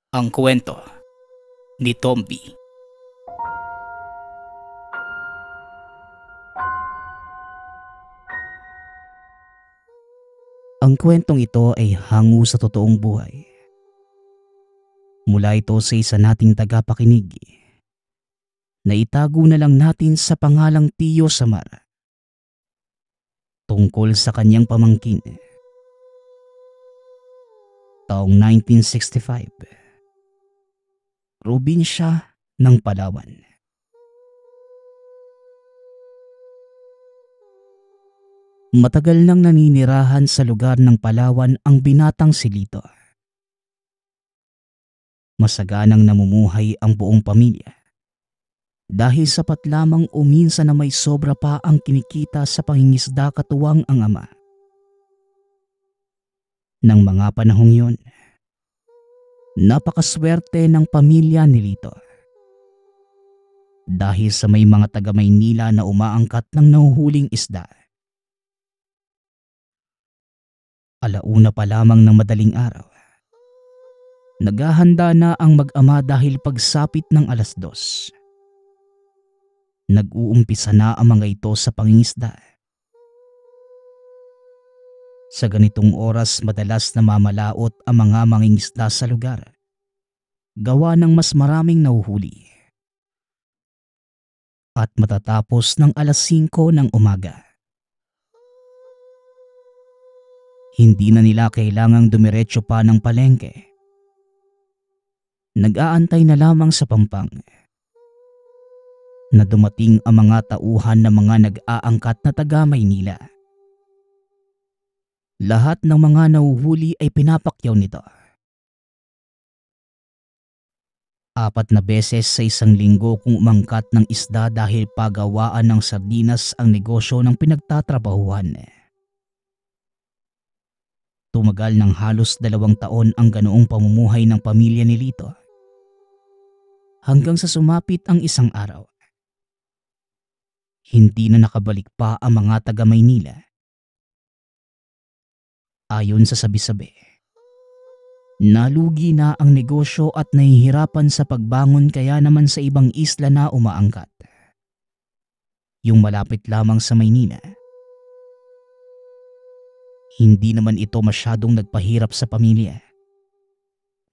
Ang kwento ni Tomby. Ang kwentong ito ay hango sa totoong buhay. Mula ito sa isa nating tagapakinig na itago na lang natin sa pangalang Tiyo Samar. Tungkol sa kanyang pamangkin. Taong 1965. Probinsya ng Palawan. Matagal nang naninirahan sa lugar ng Palawan ang binatang si Lito. Masaganang namumuhay ang buong pamilya dahil sapat lamang o minsan na may sobra pa ang kinikita sa pangingisda katuwang ang ama. Nang mga panahong yun, napakaswerte ng pamilya ni Lito. Dahil sa may mga taga Maynila na umaangkat ng nahuhuling isda. Alauna pa lamang ng madaling araw. Naghahanda na ang mag-ama dahil pagsapit ng 2:00. Nag-uumpisa na ang mga ito sa pangingisda. Sa ganitong oras madalas namamalaot ang mga mangingisda sa lugar. Gawa ng mas maraming nahuhuli. At matatapos ng 5:00 ng umaga. Hindi na nila kailangang dumiretso pa ng palengke. Nag-aantay na lamang sa pampang na dumating ang mga tauhan ng mga nag-aangkat na taga Maynila. Lahat ng mga nahuhuli ay pinapakyaw nito. 4 na beses sa isang linggo kung umangkat ng isda dahil pagawaan ng sardinas ang negosyo ng pinagtatrabahuhan. Tumagal ng halos 2 taon ang ganoong pamumuhay ng pamilya ni Lito. Hanggang sa sumapit ang isang araw. Hindi na nakabalik pa ang mga taga Maynila. Ayon sa sabi-sabi, nalugi na ang negosyo at nahihirapan sa pagbangon kaya naman sa ibang isla na umaangkat. Yung malapit lamang sa Maynila. Hindi naman ito masyadong nagpahirap sa pamilya.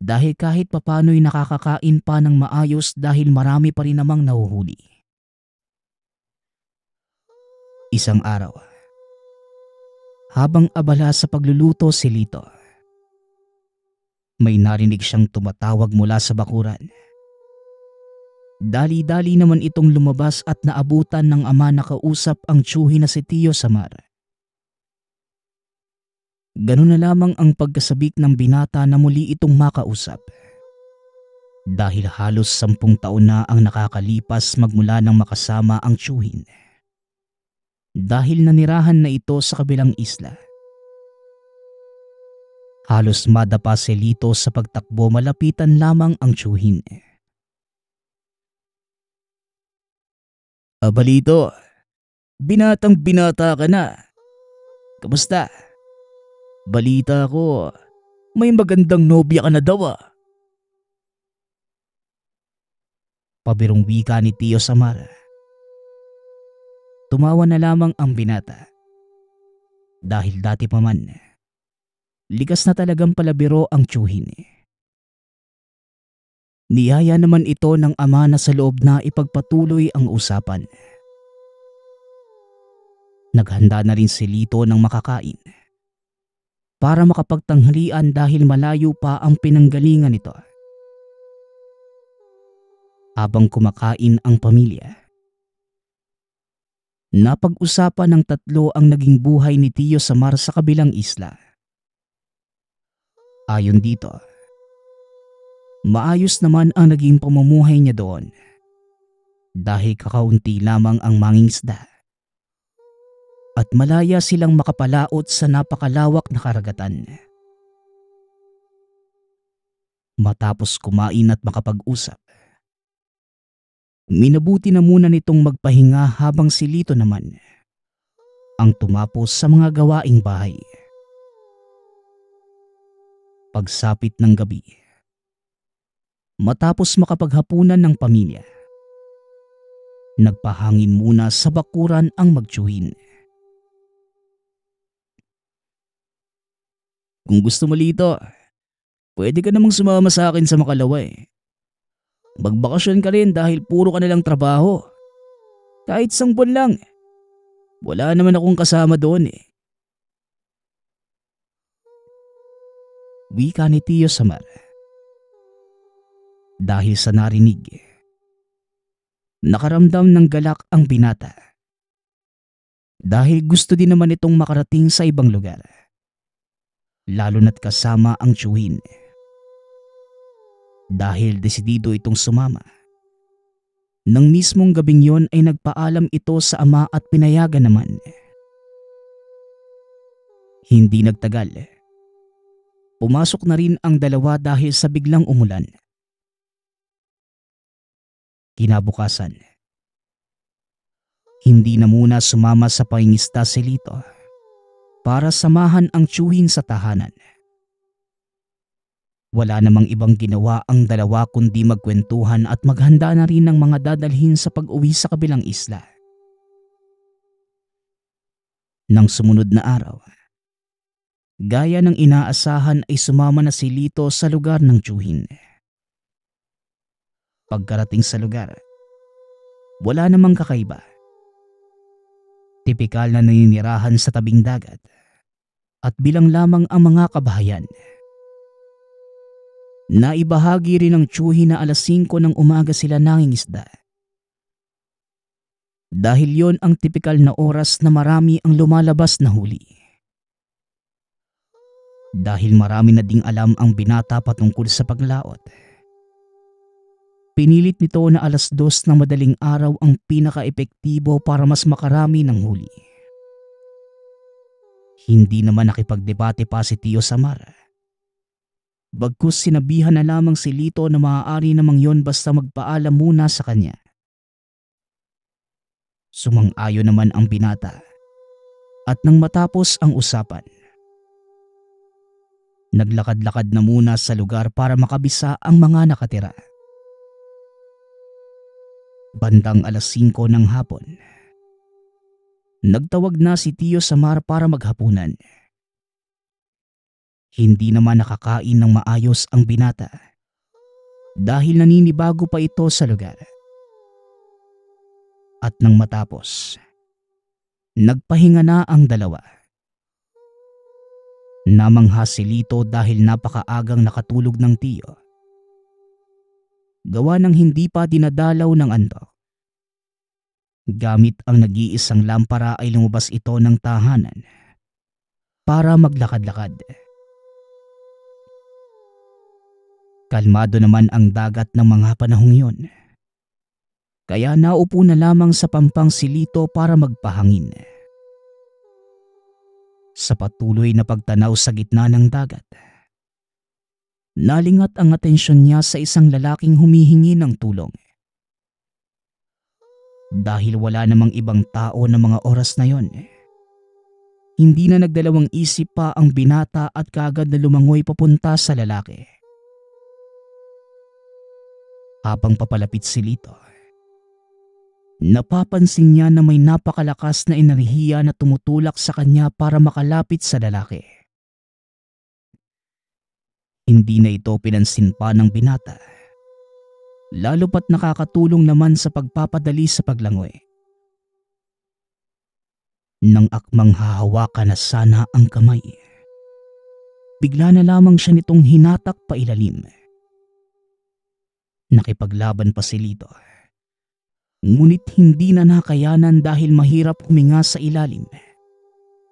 Dahil kahit papano'y nakakakain pa ng maayos dahil marami pa rin namang nahuhuli. Isang araw, habang abala sa pagluluto si Lito, may narinig siyang tumatawag mula sa bakuran. Dali-dali naman itong lumabas at naabutan ng ama na kausap ang tiyuhin na si Tiyo Samar. Ganun na lamang ang pagkasabik ng binata na muli itong makausap. Dahil halos 10 taon na ang nakakalipas magmula nang makasama ang tiyuhin. Dahil nanirahan na ito sa kabilang isla. Halos madapa si Lito sa pagtakbo malapitan lamang ang tiyuhin. "Aba Lito, binatang binata ka na. Kamusta? Balita ko, may magandang nobya ka na daw ah." Pabirong wika ni Tiyo Samar. Tumawa na lamang ang binata. Dahil dati pa man, likas na talagang palabiro ang tiyuhin. Niyaya naman ito ng ama na sa loob na ipagpatuloy ang usapan. Naghanda na rin si Lito ng makakain. Para makapagtanghalian dahil malayo pa ang pinanggalingan nito. Habang kumakain ang pamilya, napag-usapan ng tatlo ang naging buhay ni Tiyo Samar sa kabilang isla. Ayon dito, maayos naman ang naging pamumuhay niya doon dahil kakaunti lamang ang mangingisda. At malaya silang makapalaot sa napakalawak na karagatan. Matapos kumain at makapag-usap, minabuti na muna nitong magpahinga habang si Lito naman ang tumapos sa mga gawaing bahay. Pagsapit ng gabi, Matapos makapaghapunan ng pamilya, nagpahangin muna sa bakuran ang magtiyuhin. Kung gusto mo Lito, pwede ka namang sumama sa akin sa Makalawa eh. Magbakasyon ka rin dahil puro ka nalang trabaho. Kahit 1 buwan lang. Wala naman akong kasama doon eh. Wika ni Tio Samar. Dahil sa narinig, nakaramdam ng galak ang binata. Dahil gusto din naman itong makarating sa ibang lugar. Lalo na't kasama ang tiyuhin. Dahil desidido itong sumama. Nang mismong gabing yon ay nagpaalam ito sa ama at pinayagan naman. Hindi nagtagal. Pumasok na rin ang dalawa dahil sa biglang umulan. Kinabukasan, hindi na muna sumama sa pangingista si Lito para samahan ang tiyuhin sa tahanan. Wala namang ibang ginawa ang dalawa kundi magkwentuhan at maghanda na rin ng mga dadalhin sa pag-uwi sa kabilang isla. Nang sumunod na araw, gaya ng inaasahan ay sumama na si Lito sa lugar ng tiyuhin. Pagkarating sa lugar, wala namang kakaiba. Tipikal na naninirahan sa tabing dagat at bilang lamang ang mga kabahayan. Naibahagi rin ng tiyuhin na 5:00 ng umaga sila nangingisda. Dahil yon ang tipikal na oras na marami ang lumalabas na huli. Dahil marami na ding alam ang binata patungkol sa paglaot, pinilit nito na 2:00 ng madaling araw ang pinaka-epektibo para mas makarami ng huli. Hindi naman nakipagdebate pa si Tio Samar. Bagkus sinabihan na lamang si Lito na maaari namang yon basta magpaalam muna sa kanya. Sumang-ayon naman ang binata. At nang matapos ang usapan, naglakad-lakad na muna sa lugar para makabisa ang mga nakatira. Bandang 5:00 ng hapon, nagtawag na si Tio Samar para maghapunan. Hindi naman nakakain ng maayos ang binata dahil naninibago pa ito sa lugar. At nang matapos, nagpahinga na ang dalawa. Namangha si Lito dahil napakaagang nakatulog ng tiyo. Gawa ng hindi pa dinadalaw ng antok. Gamit ang nag-iisang lampara ay lumabas ito ng tahanan para maglakad-lakad. Kalmado naman ang dagat ng mga panahong yon. Kaya naupo na lamang sa pampang si Lito para magpahangin. Sa patuloy na pagtanaw sa gitna ng dagat, nalingat ang atensyon niya sa isang lalaking humihingi ng tulong. Dahil wala namang ibang tao ng mga oras na yon, hindi na nagdalawang isip pa ang binata at kaagad na lumangoy papunta sa lalaki. Habang papalapit si Lito, napapansin niya na may napakalakas na enerhiya na tumutulak sa kanya para makalapit sa lalaki. Hindi na ito pinansin pa ng binata, lalo pat nakakatulong naman sa pagpapadali sa paglangoy. Nang akmang hahawakan na sana ang kamay, bigla na lamang siya nitong hinatak pa ilalim. Nakipaglaban pa si Lito, ngunit hindi na nakayanan dahil mahirap huminga sa ilalim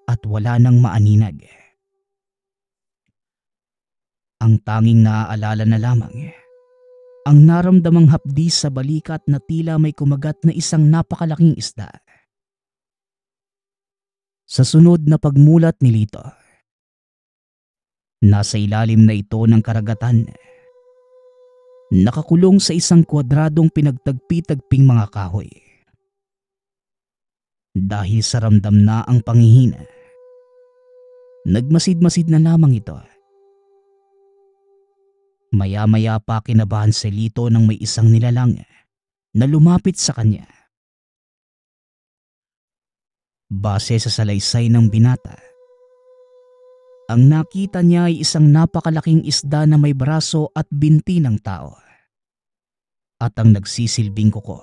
at wala nang maaninag. Ang tanging naaalala na lamang ang naramdamang hapdi sa balikat na tila may kumagat na isang napakalaking isda. Sa sunod na pagmulat ni Lito, nasa ilalim na ito ng karagatan, nakakulong sa isang kwadradong pinagtagpi-tagping mga kahoy. Dahil sa ramdam na ang panghihina, nagmasid-masid na lamang ito. Maya-maya pa kinabahan si Lito nang may isang nilalang na lumapit sa kanya. Base sa salaysay ng binata, ang nakita niya ay isang napakalaking isda na may braso at binti ng tao. At ang nagsisilbing kuko,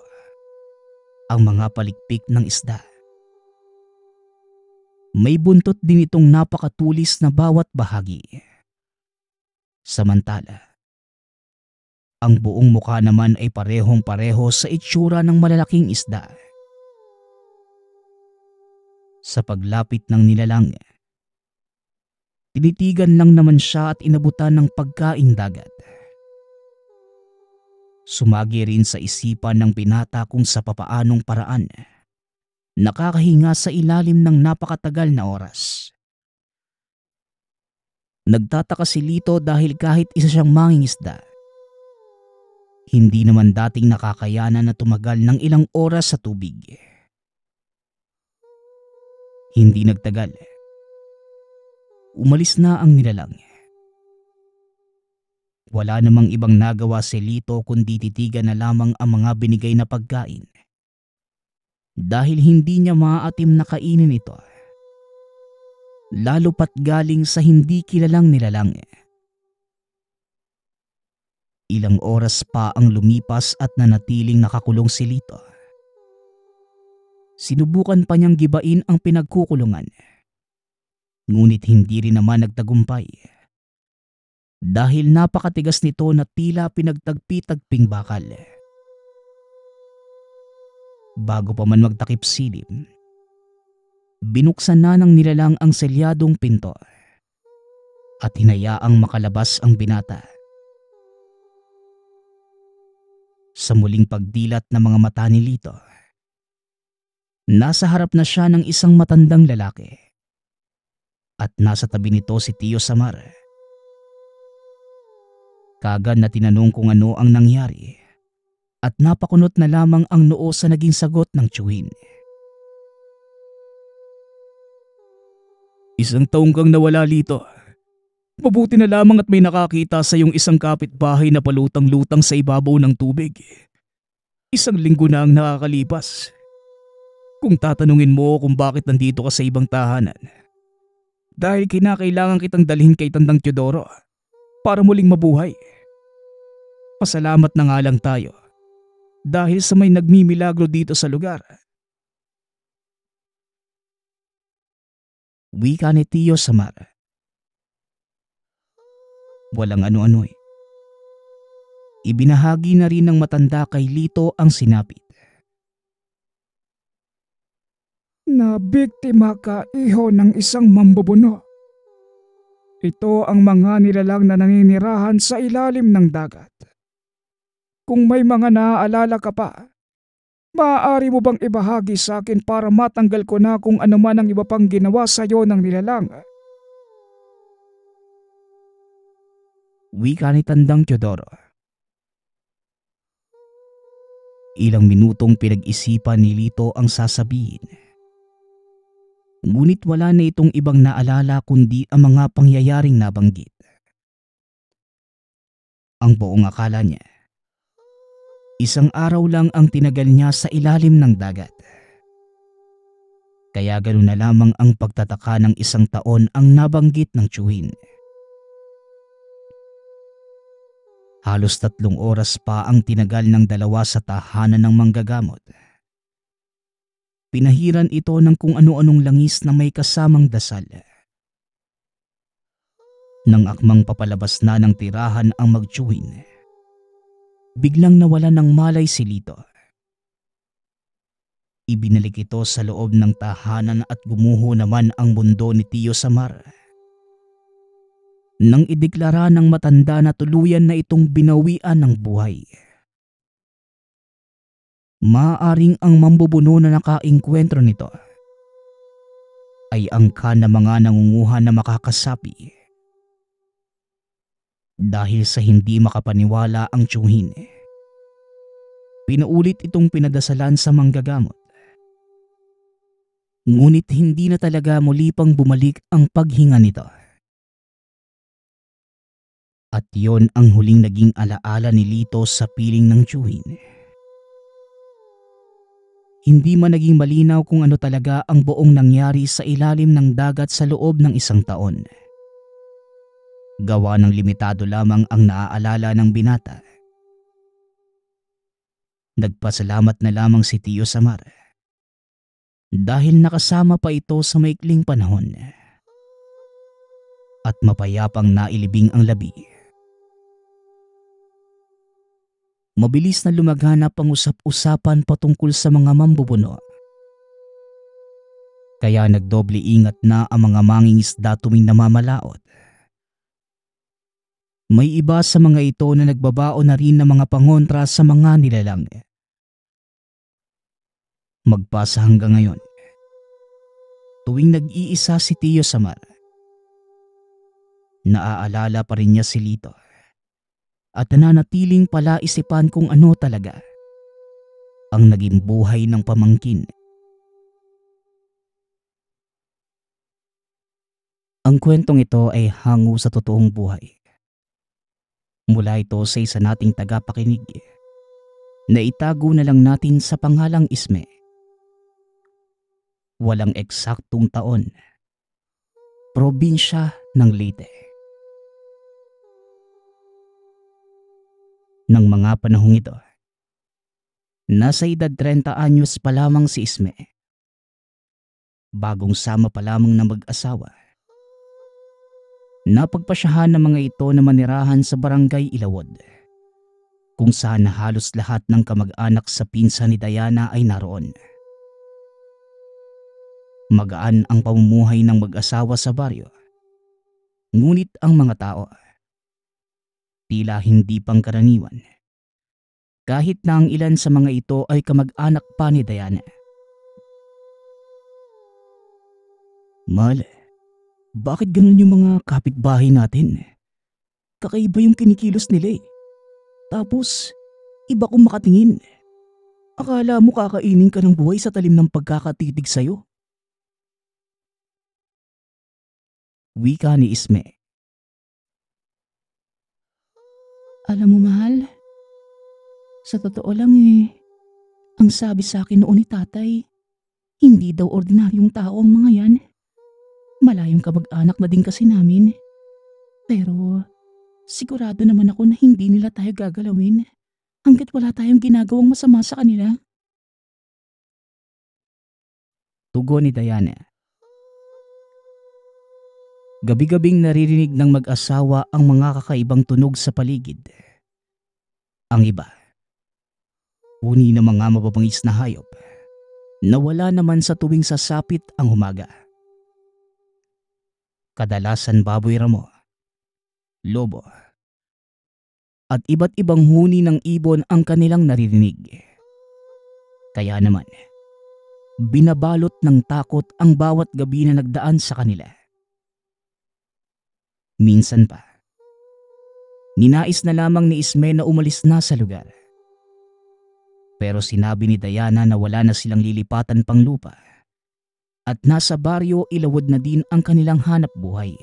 ang mga palikpik ng isda. May buntot din itong napakatulis na bawat bahagi. Samantala, ang buong mukha naman ay parehong-pareho sa itsura ng malalaking isda. Sa paglapit ng nilalang, tinitigan lang naman siya at inabutan ng pagkaing dagat. Sumagi rin sa isipan ng binata kung sa papaanong paraan nakakahinga sa ilalim ng napakatagal na oras. Nagtataka si Lito dahil kahit isa siyang mangingisda, hindi naman dating nakakayanan na tumagal ng ilang oras sa tubig. Hindi nagtagal, umalis na ang nilalang. Wala namang ibang nagawa si Lito kundi titigan na lamang ang mga binigay na pagkain. Dahil hindi niya maaatim na kainin ito. Lalo pat galing sa hindi kilalang nilalang. Ilang oras pa ang lumipas at nanatiling nakakulong si Lito. Sinubukan pa niyang gibain ang pinagkukulungan. Ngunit hindi rin naman nagtagumpay. Dahil napakatigas nito na tila pinagtagpi-tagping bakal. Bago pa man magtakip silim, binuksan na ng nilalang ang selyadong pinto at hinayaang makalabas ang binata. Sa muling pagdilat ng mga mata ni Lito, nasa harap na siya ng isang matandang lalaki at nasa tabi nito si Tio Samar. Kaagad na tinanong kung ano ang nangyari at napakunot na lamang ang noo sa naging sagot ng tiyuhin. Isang taong kang nawala, Lito. Mabuti na lamang at may nakakita sa iyong isang kapitbahay na palutang-lutang sa ibabaw ng tubig. Isang linggo na ang nakakalipas. Kung tatanungin mo kung bakit nandito ka sa ibang tahanan, dahil kinakailangan kitang dalhin kay Tandang Teodoro para muling mabuhay. Pasalamat na nga lang tayo dahil sa may nagmimilagro dito sa lugar. Wika ni Tio Samar. Walang ano-ano eh. Ibinahagi na rin ng matanda kay Lito ang sinapit. Nabiktima ka, iho ng isang mambubuno. Ito ang mga nilalang na naninirahan sa ilalim ng dagat. Kung may mga naaalala ka pa, maaari mo bang ibahagi sa akin para matanggal ko na kung ano man ang iba pang ginawa sa iyo ng nilalang? Wika ni Tandang Teodoro. Ilang minutong pinag-isipan ni Lito ang sasabihin. Ngunit wala na itong ibang naalala kundi ang mga pangyayaring nabanggit. Ang buong akala niya, isang araw lang ang tinagal niya sa ilalim ng dagat. Kaya ganoon na lamang ang pagtataka ng isang taon ang nabanggit ng tiyuhin. Halos 3 oras pa ang tinagal ng dalawa sa tahanan ng manggagamot. Pinahiran ito ng kung ano-anong langis na may kasamang dasal. Nang akmang papalabas na ng tirahan ang magtiyuhin, biglang nawala ng malay si Lito. Ibinalik ito sa loob ng tahanan at gumuho naman ang mundo ni Tio Samar. Nang ideklara ng matanda na tuluyan na itong binawian ng buhay. Maaaring ang mambubuno na nakaengkwentro nito ay angka na mga nangunguha na makakasapi. Dahil sa hindi makapaniwala ang tiyuhin, pinaulit itong pinadasalan sa manggagamot. Ngunit hindi na talaga muli pang bumalik ang paghinga nito. At yon ang huling naging alaala ni Lito sa piling ng tiyuhin. Hindi man naging malinaw kung ano talaga ang buong nangyari sa ilalim ng dagat sa loob ng isang taon. Gawa ng limitado lamang ang naaalala ng binata. Nagpasalamat na lamang si Tio Samar dahil nakasama pa ito sa maikling panahon at mapayapang nailibing ang labi. Mabilis na lumaganap ang usap-usapan patungkol sa mga mambubuno. Kaya nagdoble ingat na ang mga mangingisda tuwing namamalaot. May iba sa mga ito na nagbabao na rin ng mga pangontra sa mga nilalang. Magpasa hanggang ngayon, tuwing nag-iisa si Tio Samar, naaalala pa rin niya si Lito at nananatiling palaisipan kung ano talaga ang naging buhay ng pamangkin. Ang kwentong ito ay hango sa totoong buhay. Mula ito sa isa nating tagapakinig na itago na lang natin sa pangalang Isme. Walang eksaktong taon. Probinsya ng Leyte. Nang mga panahong ito, nasa edad 30 anyos pa lamang si Isme. Bagong sama pa lamang na mag-asawa. Napagpasyahan ng mga ito na manirahan sa barangay Ilawod, kung saan halos lahat ng kamag-anak sa pinsan ni Diana ay naroon. Magaan ang pamumuhay ng mag-asawa sa baryo, ngunit ang mga tao tila hindi pangkaraniwan, kahit na ang ilan sa mga ito ay kamag-anak pa ni Diana. Mahal, bakit ganun yung mga kapitbahay natin? Kakaiba yung kinikilos nila eh. Tapos, iba kong makatingin. Akala mo kakainin ka ng buhay sa talim ng pagkakatitig sa'yo. Wika ni Isme. Alam mo, mahal, sa totoo lang ang sabi sa akin noon ni tatay, hindi daw ordinaryong tao ang mga yan. Malayong kamag-anak na din kasi namin. Pero sigurado naman ako na hindi nila tayo gagalawin hanggat wala tayong ginagawang masama sa kanila. Tugon ni Diana. Gabi-gabing naririnig ng mag-asawa ang mga kakaibang tunog sa paligid. Ang iba, uni ng mga mababangis na hayop na wala naman sa tuwing sasapit ang umaga. Kadalasan baboy ramo, lobo, at iba't ibang huni ng ibon ang kanilang naririnig. Kaya naman, binabalot ng takot ang bawat gabi na nagdaan sa kanila. Minsan pa, ninais na lamang ni Isme na umalis na sa lugar. Pero sinabi ni Diana na wala na silang lilipatan pang lupa at nasa baryo Ilawod na din ang kanilang hanap buhay.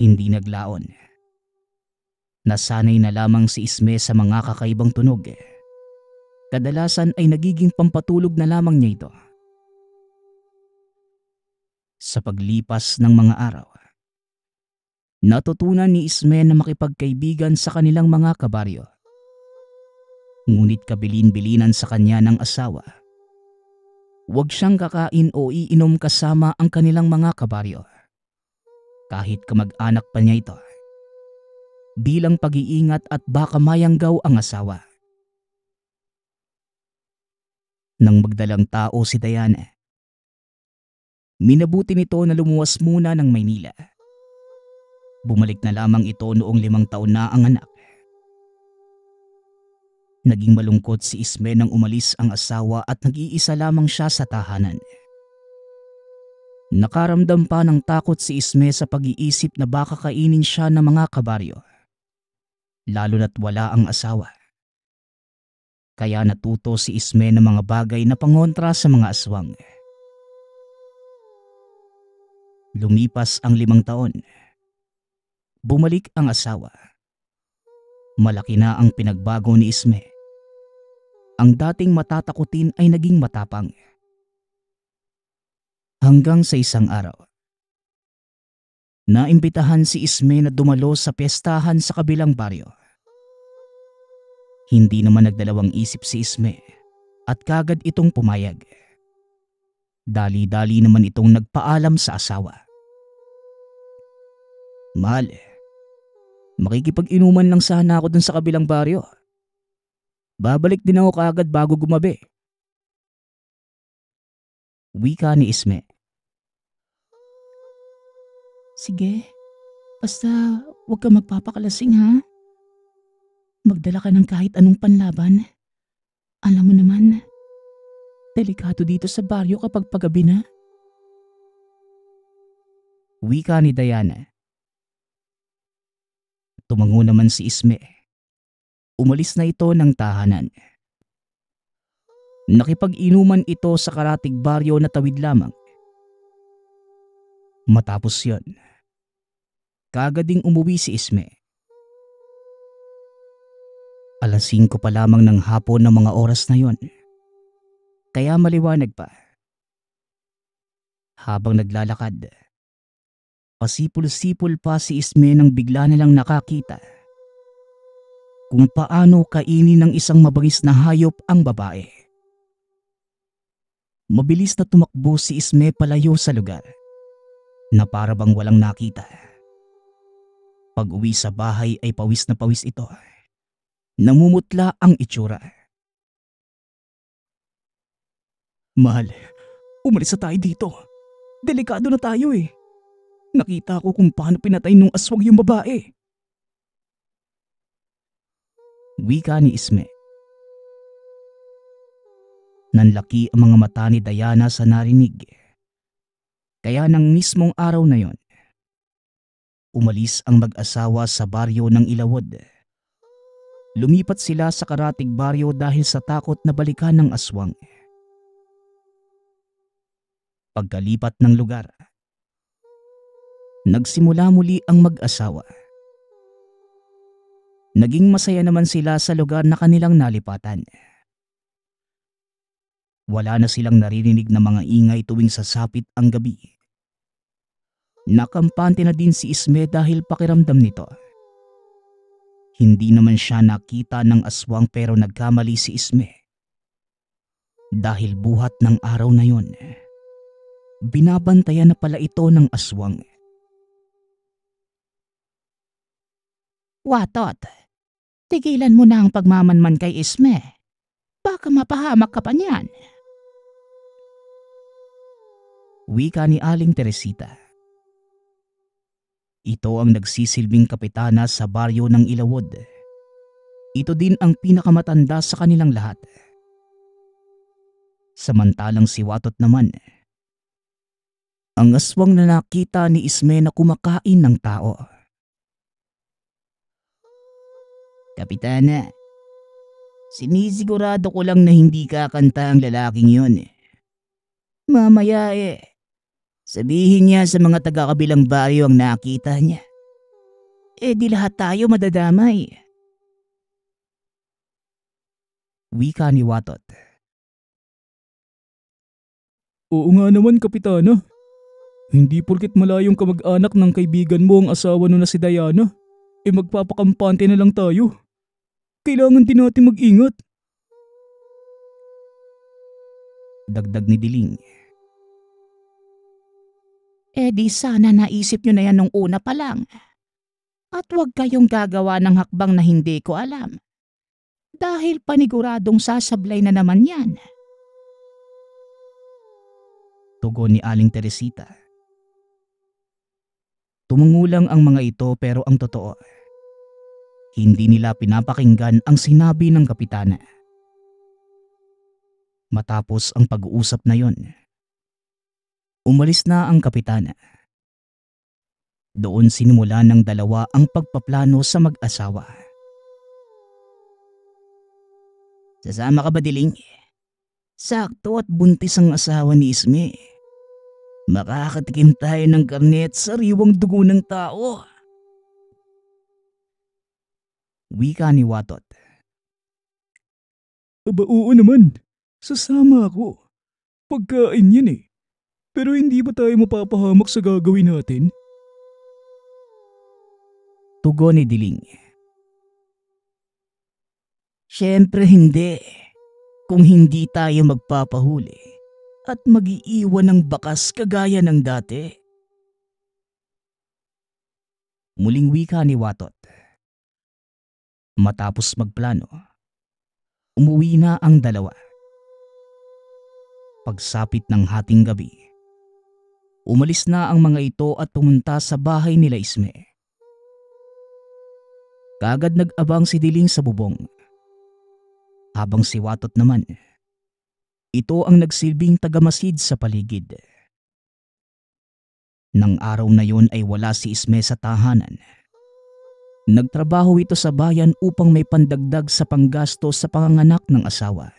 Hindi naglaon. Nasanay na lamang si Isme sa mga kakaibang tunog. Kadalasan ay nagiging pampatulog na lamang niya ito. Sa paglipas ng mga araw, natutunan ni Isme na makipagkaibigan sa kanilang mga kabaryo. Ngunit kabilin-bilinan sa kanya ng asawa. Huwag siyang kakain o iinom kasama ang kanilang mga kabaryo. Kahit kamag-anak pa niya ito. Bilang pag-iingat at baka mayanggaw ang asawa. Nang magdalang tao si Diana, minabuti nito na lumuwas muna ng Maynila. Bumalik na lamang ito noong 5 taon na ang anak. Naging malungkot si Isme nang umalis ang asawa at nag-iisa lamang siya sa tahanan. Nakaramdam pa ng takot si Isme sa pag-iisip na baka kainin siya ng mga kabaryo. Lalo na't wala ang asawa. Kaya natuto si Isme ng mga bagay na pangontra sa mga aswang. Lumipas ang 5 taon. Bumalik ang asawa. Malaki na ang pinagbago ni Isme. Ang dating matatakutin ay naging matapang. Hanggang sa isang araw, naimbitahan si Isme na dumalo sa piyestahan sa kabilang baryo. Hindi naman nagdalawang isip si Isme at kagad itong pumayag. Dali-dali naman itong nagpaalam sa asawa. Mahal, makikipag-inuman lang sana ako dun sa kabilang baryo. Babalik din ako kaagad bago gumabi. Wika ni Isme. Sige, basta huwag ka magpapakalasing ha. Magdala ka ng kahit anong panlaban. Alam mo naman, delikado dito sa baryo kapag paggabi na. Wika ni Diana. Tumango naman si Isme. Umalis na ito ng tahanan. Nakipag-inuman ito sa karatig baryo na tawid lamang. Matapos yon, kagad ding umuwi si Isme. Alas 5 pa lamang ng hapon ng mga oras na yon, kaya maliwanag pa. Habang naglalakad, pasipul-sipul pa si Isme nang bigla nilang nakakita kung paano kainin ng isang mabangis na hayop ang babae. Mabilis na tumakbo si Isme palayo sa lugar na para bang walang nakita. Pag-uwi sa bahay ay pawis na pawis ito. Namumutla ang itsura. Mahal, umalis na tayo dito. Delikado na tayo eh. Nakita ko kung paano pinatay nung aswang yung babae. Wika ni Isme. Nanlaki ang mga mata ni Diana sa narinig. Kaya nang mismong araw na yon, umalis ang mag-asawa sa baryo ng Ilawod. Lumipat sila sa karatig baryo dahil sa takot na balikan ng aswang. Pagkalipat ng lugar, nagsimula muli ang mag-asawa. Naging masaya naman sila sa lugar na kanilang nalipatan. Wala na silang naririnig na mga ingay tuwing sasapit ang gabi. Nakampante na din si Isme dahil pakiramdam nito. Hindi naman siya nakita ng aswang pero nagkamali si Isme. Dahil buhat ng araw na yon, binabantayan na pala ito ng aswang. Watot, tigilan mo na ang pagmamanman kay Isme. Baka mapahamak ka pa niyan. Wika ni Aling Teresita. Ito ang nagsisilbing kapitana sa baryo ng Ilawod. Ito din ang pinakamatanda sa kanilang lahat. Samantalang si Watot naman, ang aswang na nakita ni Isme na kumakain ng tao. Kapitana, sinisigurado ko lang na hindi kakanta ang lalaking yon. Mamaya sabihin niya sa mga taga-kabilang baryo ang nakita niya. Di lahat tayo madadamay. Wika ni Watot. Oo nga naman, Kapitana. Hindi porket malayong kamag-anak ng kaibigan mo ang asawa nun na si Diana, magpapakampante na lang tayo. Kailangan din natin mag-ingat. Dagdag ni Diling. Di sana naisip nyo na yan nung una pa lang. At huwag kayong gagawa ng hakbang na hindi ko alam. Dahil paniguradong sasablay na naman yan. Tugon ni Aling Teresita. Tumangulang ang mga ito pero ang totoo, hindi nila pinapakinggan ang sinabi ng kapitana. Matapos ang pag-uusap na yon, umalis na ang kapitana. Doon sinimula ng dalawa ang pagpaplano sa mag-asawa. Sasama ka ba, Diling? Sakto at buntis ang asawa ni Isme. Makakatikim tayo ng karne at sariwang dugo ng tao. Wika ni Watot. Aba oo naman, sasama ako. Pagkain yan eh. Pero hindi ba tayo mapapahamak sa gagawin natin? Tugon ni Diling. Siyempre hindi. Kung hindi tayo magpapahuli at mag-iiwan ng bakas kagaya ng dati. Muling wika ni Watot. Matapos magplano, umuwi na ang dalawa. Pagsapit ng hating gabi, umalis na ang mga ito at pumunta sa bahay nila Isme. Kaagad nag-abang si Diling sa bubong. Habang si Watot naman, ito ang nagsilbing tagamasid sa paligid. Nang araw na yun ay wala si Isme sa tahanan. Nagtrabaho ito sa bayan upang may pandagdag sa panggasto sa panganganak ng asawa.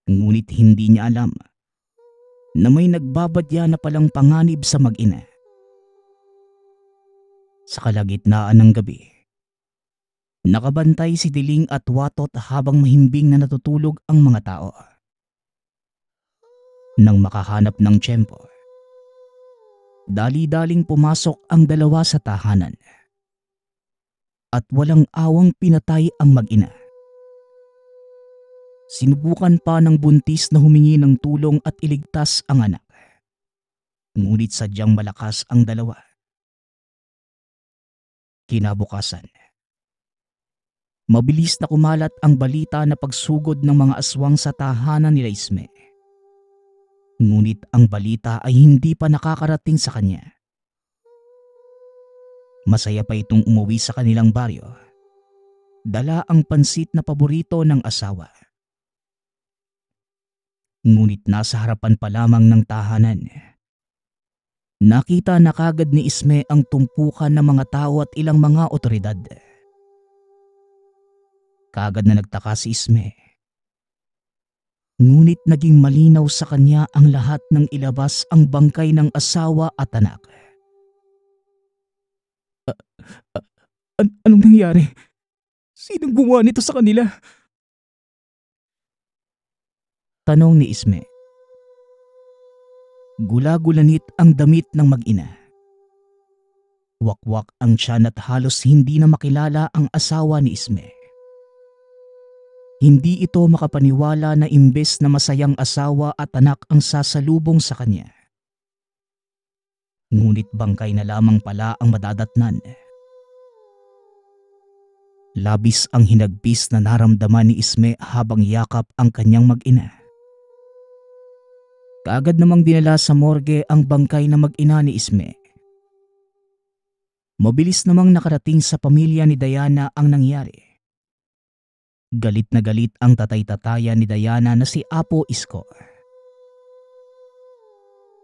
Ngunit hindi niya alam na may nagbabadya na palang panganib sa mag-ina. Sa kalagitnaan ng gabi, nakabantay si Diling at Watot habang mahimbing na natutulog ang mga tao. Nang makahanap ng tiyempo, dali-daling pumasok ang dalawa sa tahanan. At walang awang pinatay ang mag-ina. Sinubukan pa ng buntis na humingi ng tulong at iligtas ang anak. Ngunit sadyang malakas ang dalawa. Kinabukasan, mabilis na kumalat ang balita na pagsugod ng mga aswang sa tahanan nila Isme. Ngunit ang balita ay hindi pa nakakarating sa kanya. Masaya pa itong umuwi sa kanilang baryo. Dala ang pansit na paborito ng asawa. Ngunit nasa harapan pa lamang ng tahanan, nakita na kagad ni Isme ang tumpukan ng mga tao at ilang mga otoridad. Kagad na nagtaka si Isme. Ngunit naging malinaw sa kanya ang lahat ng ilabas ang bangkay ng asawa at anak. Anong nangyari? Sinong gumawa nito sa kanila? Tanong ni Isme. Gula-gulanit ang damit ng mag-ina. Wakwak ang tiyan at halos hindi na makilala ang asawa ni Isme. Hindi ito makapaniwala na imbes na masayang asawa at anak ang sasalubong sa kanya. Ngunit bangkay na lamang pala ang madadatnan. Labis ang hinagpis na naramdaman ni Isme habang yakap ang kanyang mag-ina. Kaagad namang dinala sa morgue ang bangkay na mag-ina ni Isme. Mabilis namang nakarating sa pamilya ni Diana ang nangyari. Galit na galit ang tatay-tataya ni Diana na si Apo Isko.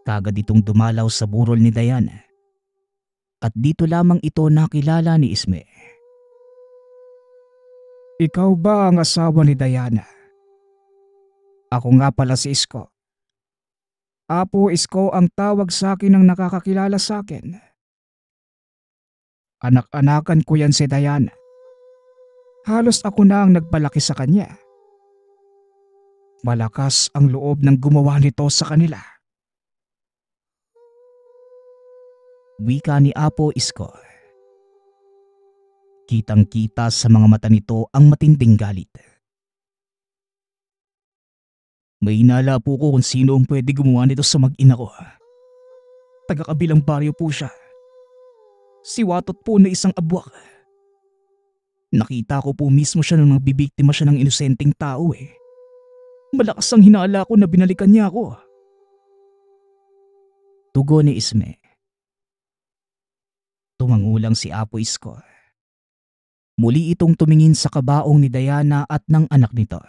Kaagad itong dumalaw sa burol ni Diana. At dito lamang ito nakilala ni Isme. Ikaw ba ang asawa ni Diana? Ako nga pala si Isko. Apo Isko ang tawag sa akin ng nakakakilala sa akin. Anak-anakan ko yan si Diana. Halos ako na ang nagpalaki sa kanya. Malakas ang loob ng gumawa nito sa kanila. Wika ni Apo Isko. Kitang-kita sa mga mata nito ang matinding galit. May hinala po ko kung sino ang pwede gumawa nito sa mag-ina ko. Taga-kabilang baryo po siya. Si Watot po na isang abwak. Nakita ko po mismo siya nung nagbibiktima siya ng inosenteng tao eh. Malakas ang hinala ko na binalikan niya ako. Tugon ni Isme. Tumangulang si Apo Isko. Muli itong tumingin sa kabaong ni Diana at ng anak nito.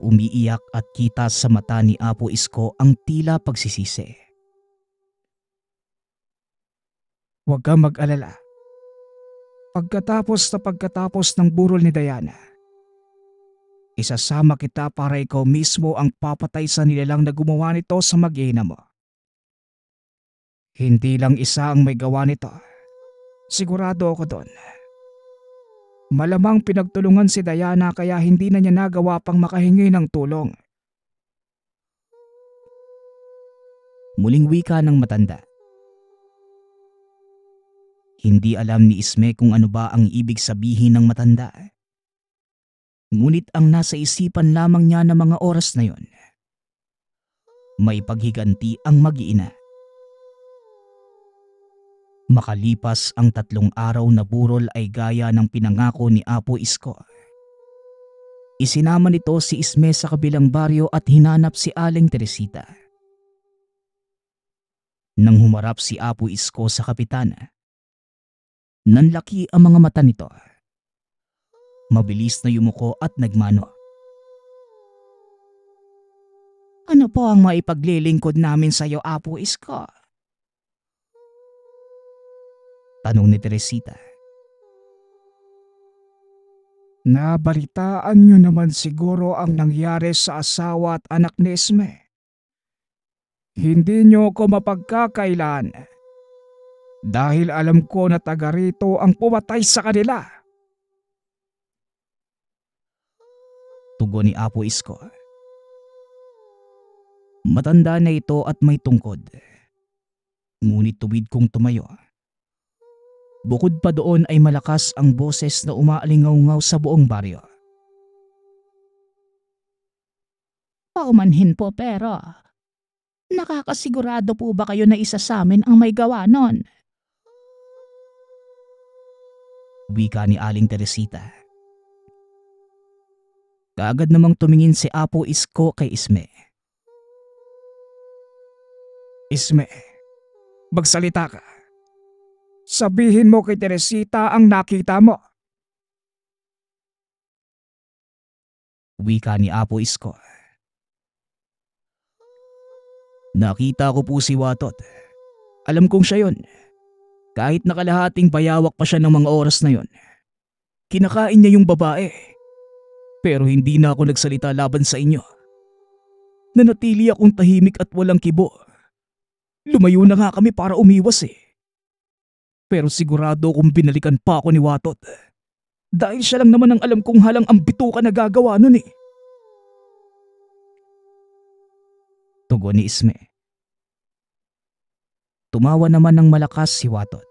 Umiiyak at kita sa mata ni Apo Isko ang tila pagsisisi. Huwag kang mag-alala. Pagkatapos ng burol ni Diana, isasama kita para ikaw mismo ang papatay sa nilalang na gumawa nito sa mag-ina mo. Hindi lang isa ang may gawa nito. Sigurado ako doon. Malamang pinagtulungan si Diana kaya hindi na niya nagawa pang makahingi ng tulong. Muling wika ng matanda. Hindi alam ni Isme kung ano ba ang ibig sabihin ng matanda. Ngunit ang nasa isipan lamang niya ng mga oras na yon, may paghiganti ang mag-iina. Makalipas ang 3 araw na burol ay gaya ng pinangako ni Apo Isko. Isinama nito si Isme sa kabilang baryo at hinanap si Aling Teresita. Nang humarap si Apo Isko sa kapitana, nanlaki ang mga mata nito. Mabilis na yumuko at nagmano. Ano po ang maipaglilingkod namin sa iyo, Apo Isko? Tanong ni Teresita. Nabalitaan niyo naman siguro ang nangyari sa asawa at anak ni Isme. Hindi niyo ko mapagkakailan dahil alam ko na taga rito ang pumatay sa kanila. Tugon ni Apo Isko. Matanda na ito at may tungkod. Ngunit tuwid kong tumayo. Bukod pa doon ay malakas ang boses na umaalingaw-ngaw sa buong baryo. Paumanhin po pero nakakasigurado po ba kayo na isa sa amin ang may gawa nun? Wika ni Aling Teresita. Kaagad namang tumingin si Apo Isko kay Isme. Isme, magsalita ka. Sabihin mo kay Teresita ang nakita mo. Wika ni Apo Isko. Nakita ko po si Watot. Alam kong siya yon. Kahit nakalahating bayawak pa siya ng mga oras na yon. Kinakain niya yung babae. Pero hindi na ako nagsalita laban sa inyo. Nanatili akong tahimik at walang kibo. Lumayo na nga kami para umiwas eh. Pero sigurado kung binalikan pa ako ni Watot. Dahil siya lang naman ang alam kong halang ang bituka na gagawa nun eh. Tugon ni Isme. Tumawa naman ng malakas si Watot.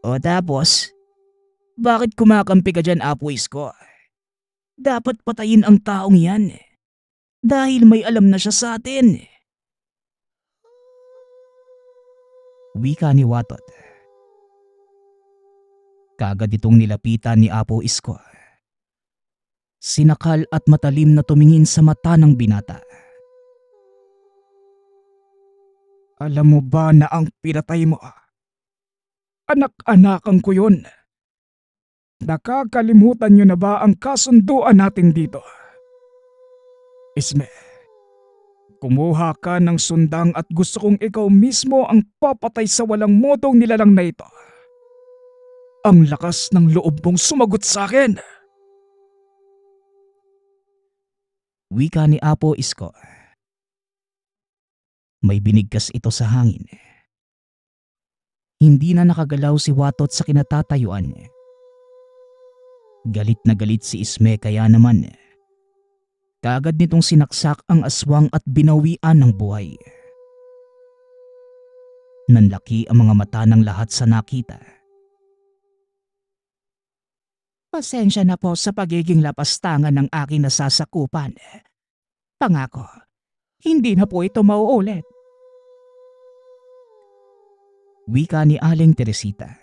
O tapos, bakit kumakampi ka dyan, Apo Isko? Dapat patayin ang taong yan. Dahil may alam na siya sa atin. Wika ni Watot. Kaagad itong nilapitan ni Apo Isko. Sinakal at matalim na tumingin sa mata ng binata. Alam mo ba na ang pinatay mo? Anak-anakan ko yun. Nakakalimutan niyo na ba ang kasunduan natin dito? Isme, kumuha ka ng sundang at gusto kong ikaw mismo ang papatay sa walang modong nilalang na ito. Ang lakas ng loob mong sumagot sa akin. Wika ni Apo Isko. May binigkas ito sa hangin. Hindi na nakagalaw si Watot sa kinatatayuan. Galit na galit si Isme kaya naman. Kaagad nitong sinaksak ang aswang at binawian ng buhay. Nanlaki ang mga mata ng lahat sa nakita. Pasensya na po sa pagiging lapastangan ng aking nasasakupan. Pangako, hindi na po ito mauulit. Wika ni Aling Teresita.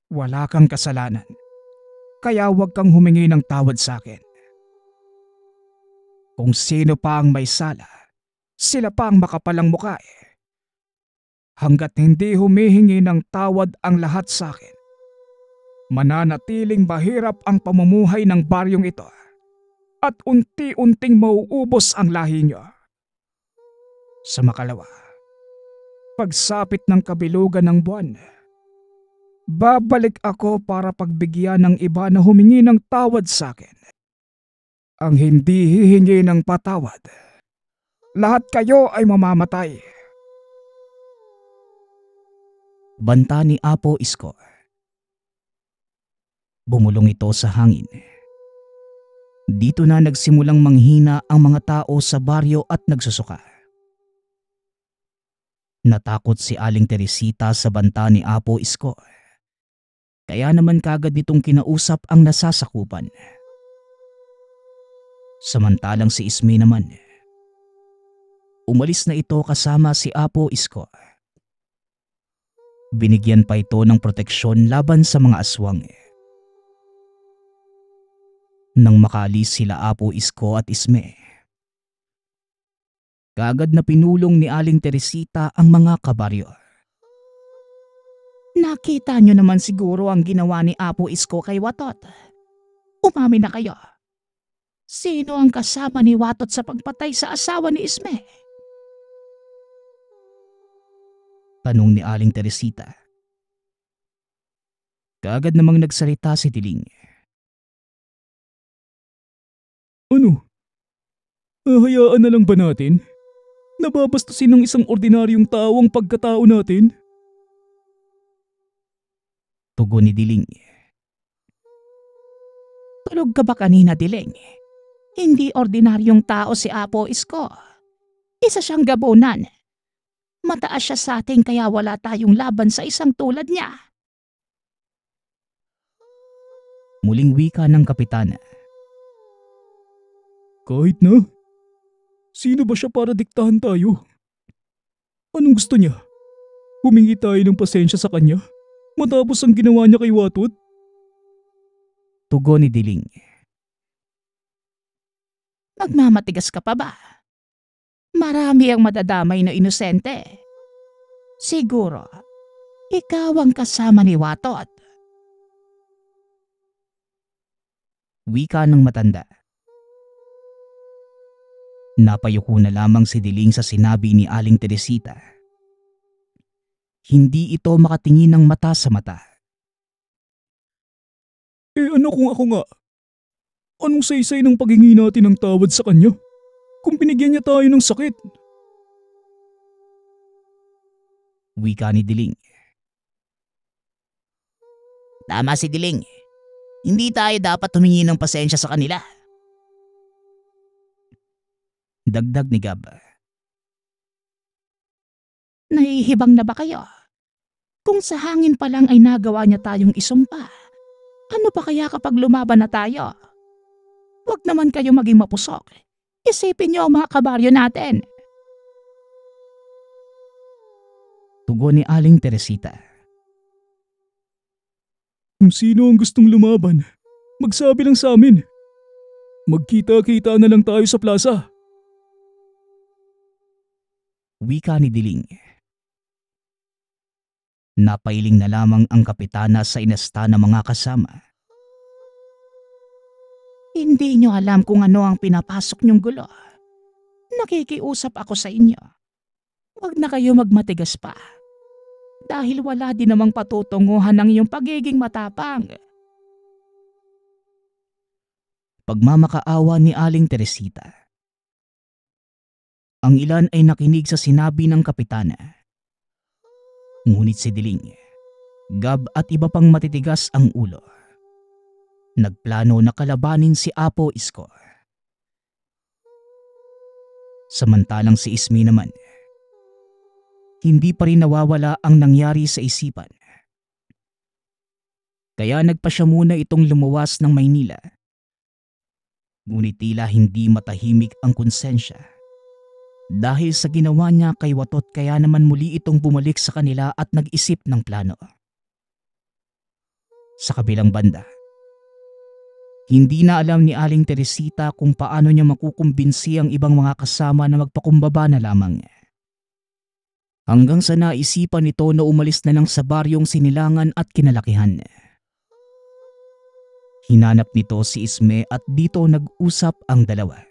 Wala kang kasalanan, kaya huwag kang humingi ng tawad sa akin. Kung sino pa ang may sala, sila pa ang makapalang mukha eh. Hanggat hindi humihingi ng tawad ang lahat sa akin, mananatiling mahirap ang pamumuhay ng baryong ito at unti-unting mauubos ang lahi niyo. Sa makalawa, pagsapit ng kabilugan ng buwan, babalik ako para pagbigyan ng iba na humingi ng tawad sa akin. Ang hindi hihingi ng patawad, lahat kayo ay mamamatay. Banta ni Apo Isko. Bumulong ito sa hangin. Dito na nagsimulang manghina ang mga tao sa baryo at nagsusuka. Natakot si Aling Teresita sa banta ni Apo Isko. Kaya naman kagad nitong kinausap ang nasasakupan. Samantalang si Isme naman, umalis na ito kasama si Apo Isko. Binigyan pa ito ng proteksyon laban sa mga aswang. Nang makaalis sila Apo Isko at Isme, kaagad na pinulong ni Aling Teresita ang mga kabaryo. Nakita nyo naman siguro ang ginawa ni Apo Isko kay Watot. Umamin na kayo. Sino ang kasama ni Watot sa pagpatay sa asawa ni Isme? Tanong ni Aling Teresita. Kaagad namang nagsalita si Diling. Ano? Hahayaan na lang ba natin? Nababastusin ng isang ordinaryong tao ang pagkatao natin? Tugon ni Diling. Tulog ka ba kanina, Diling? Hindi ordinaryong tao si Apo Isko. Isa siyang gabunan. Mataas siya sa atin kaya wala tayong laban sa isang tulad niya. Muling wika ng kapitana. Kahit na. Sino ba siya para diktahan tayo? Anong gusto niya? Humingi tayo ng pasensya sa kanya matapos ang ginawa niya kay Watot? Tugon ni Diling. Magmamatigas ka pa ba? Marami ang madadamay na inosente. Siguro, ikaw ang kasama ni Watot. Wika ng matanda. Napayuko na lamang si Diling sa sinabi ni Aling Teresita. Hindi ito makatingin ng mata sa mata. Ano kung ako nga? Anong saysay ng paghingi natin ng tawad sa kanya? Kung binigyan niya tayo ng sakit? Wika ni Diling. Tama si Diling. Hindi tayo dapat humingi ng pasensya sa kanila. Dagdag ni Gab. Nahihibang na ba kayo? Kung sa hangin pa lang ay nagawa niya tayong isumpa, ano pa kaya kapag lumaban na tayo? Huwag naman kayo maging mapusok. Isipin niyo ang mga kabaryo natin. Tugon ni Aling Teresita. Kung sino ang gustong lumaban, magsabi lang sa amin. Magkita-kita na lang tayo sa plaza. Wika ni Diling. Napailing na lamang ang kapitana sa inasta ng mga kasama. Hindi niyo alam kung ano ang pinapasok niyong gulo. Nakikiusap ako sa inyo. Huwag na kayo magmatigas pa. Dahil wala din namang patutunguhan ng iyong pagiging matapang. Pagmamakaawa ni Aling Teresita. Ang ilan ay nakinig sa sinabi ng kapitana. Ngunit si Diling, Gab at iba pang matitigas ang ulo. Nagplano na kalabanin si Apo Isko. Samantalang si Isme naman, hindi pa rin nawawala ang nangyari sa isipan. Kaya nagpa siya muna itong lumuwas ng Maynila. Ngunit tila hindi matahimik ang konsensya. Dahil sa ginawa niya kay Watot kaya naman muli itong bumalik sa kanila at nag-isip ng plano. Sa kabilang banda, hindi na alam ni Aling Teresita kung paano niya makukumbinsi ang ibang mga kasama na magpakumbaba na lamang. Hanggang sa naisipan nito na umalis na lang sa baryong Sinilangan at Kinalakihan. Hinanap nito si Isme at dito nag-usap ang dalawa.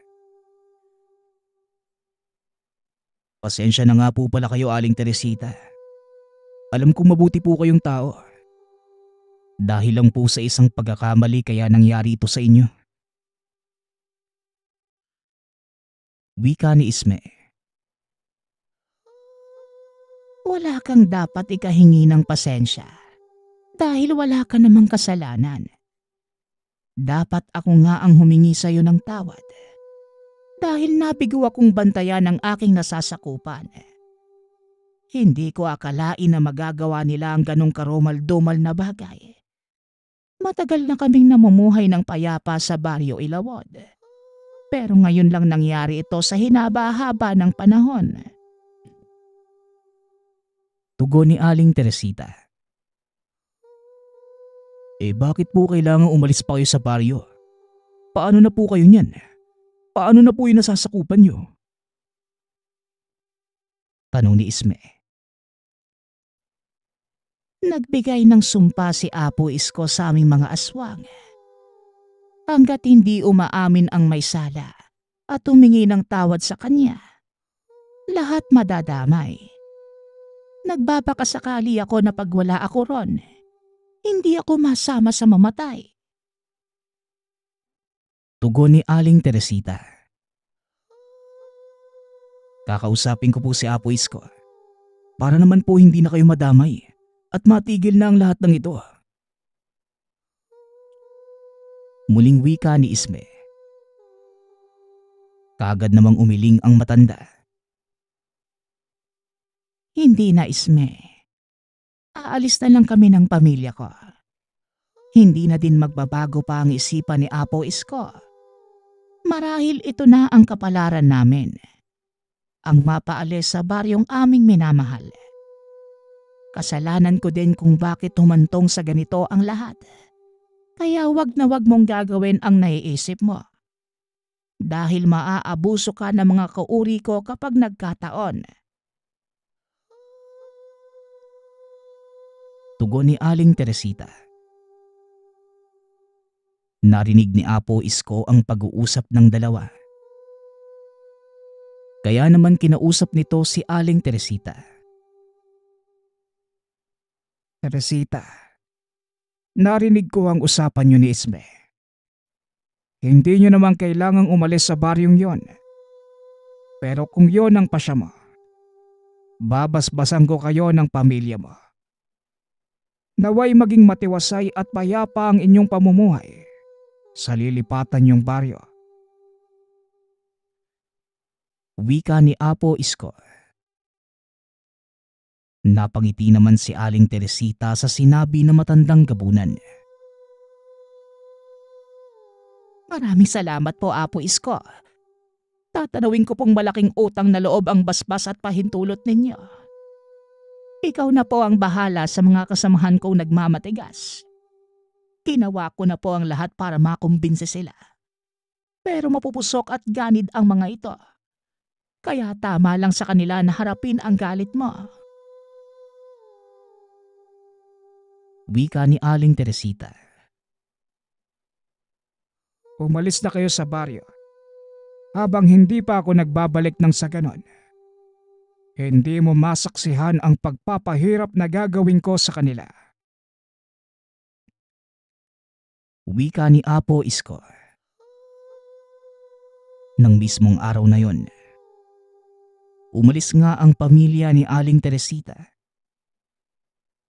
Pasensya na nga po pala kayo, Aling Teresita. Alam kong mabuti po kayong tao. Dahil lang po sa isang pagkakamali kaya nangyari ito sa inyo. Wika ni Isme. Wala kang dapat ikahingi ng pasensya dahil wala ka namang kasalanan. Dapat ako nga ang humingi sa iyo ng tawad dahil nabigo akong bantayan ang aking nasasakupan. Hindi ko akalain na magagawa nila ang ganong karumal-dumal na bagay. Matagal na kaming namumuhay ng payapa sa Baryo Ilawod. Pero ngayon lang nangyari ito sa hinaba-haba ng panahon. Tugon ni Aling Teresita. Bakit po kailangan umalis pa kayo sa baryo? Paano na po kayo niyan? Paano na po yung nasasakupan niyo? Tanong ni Isme. Nagbigay ng sumpa si Apo Isko sa aming mga aswang. Hanggat hindi umaamin ang may sala at humingi ng tawad sa kanya, lahat madadamay. Nagbabakasakali ako na pag wala ako ron, hindi ako masama sa mamatay. Tugon ni Aling Teresita. Kakausapin ko po si Apo Isko para naman po hindi na kayo madamay at matigil na ang lahat ng ito. Muling wika ni Isme. Kaagad namang umiling ang matanda. Hindi na, Isme. Aalis na lang kami ng pamilya ko. Hindi na din magbabago pa ang isipan ni Apo Isko. Marahil ito na ang kapalaran namin. Ang mapaalis sa baryong aming minamahal. Kasalanan ko din kung bakit humantong sa ganito ang lahat. Kaya wag na wag mong gagawin ang naiisip mo. Dahil maaabuso ka ng mga kauri ko kapag nagkataon. Tugon ni Aling Teresita. Narinig ni Apo Isko ang pag-uusap ng dalawa. Kaya naman kinausap nito si Aling Teresita. Teresita, narinig ko ang usapan niyo ni Isme. Hindi niyo naman kailangang umalis sa baryong yon. Pero kung yon ang pasya mo, babasbasan ko kayo ng pamilya mo. Naway maging matiwasay at payapa ang inyong pamumuhay sa lilipatan niyong baryo. Wika ni Apo Isko. Napangiti naman si Aling Teresita sa sinabi ng matandang gabunan. Maraming salamat po, Apo Isko. Tatanawin ko pong malaking utang na loob ang basbas at pahintulot ninyo. Ikaw na po ang bahala sa mga kasamahan kong nagmamatigas. Ginawa ko na po ang lahat para makumbinse sila. Pero mapupusok at ganid ang mga ito. Kaya tama lang sa kanila na harapin ang galit mo. Wika ni Aling Teresita. Umalis na kayo sa baryo habang hindi pa ako nagbabalik ng sa ganon. Hindi mo masaksihan ang pagpapahirap na gagawin ko sa kanila. Wika ni Apo Isko. Nang mismong araw na yon, umalis nga ang pamilya ni Aling Teresita.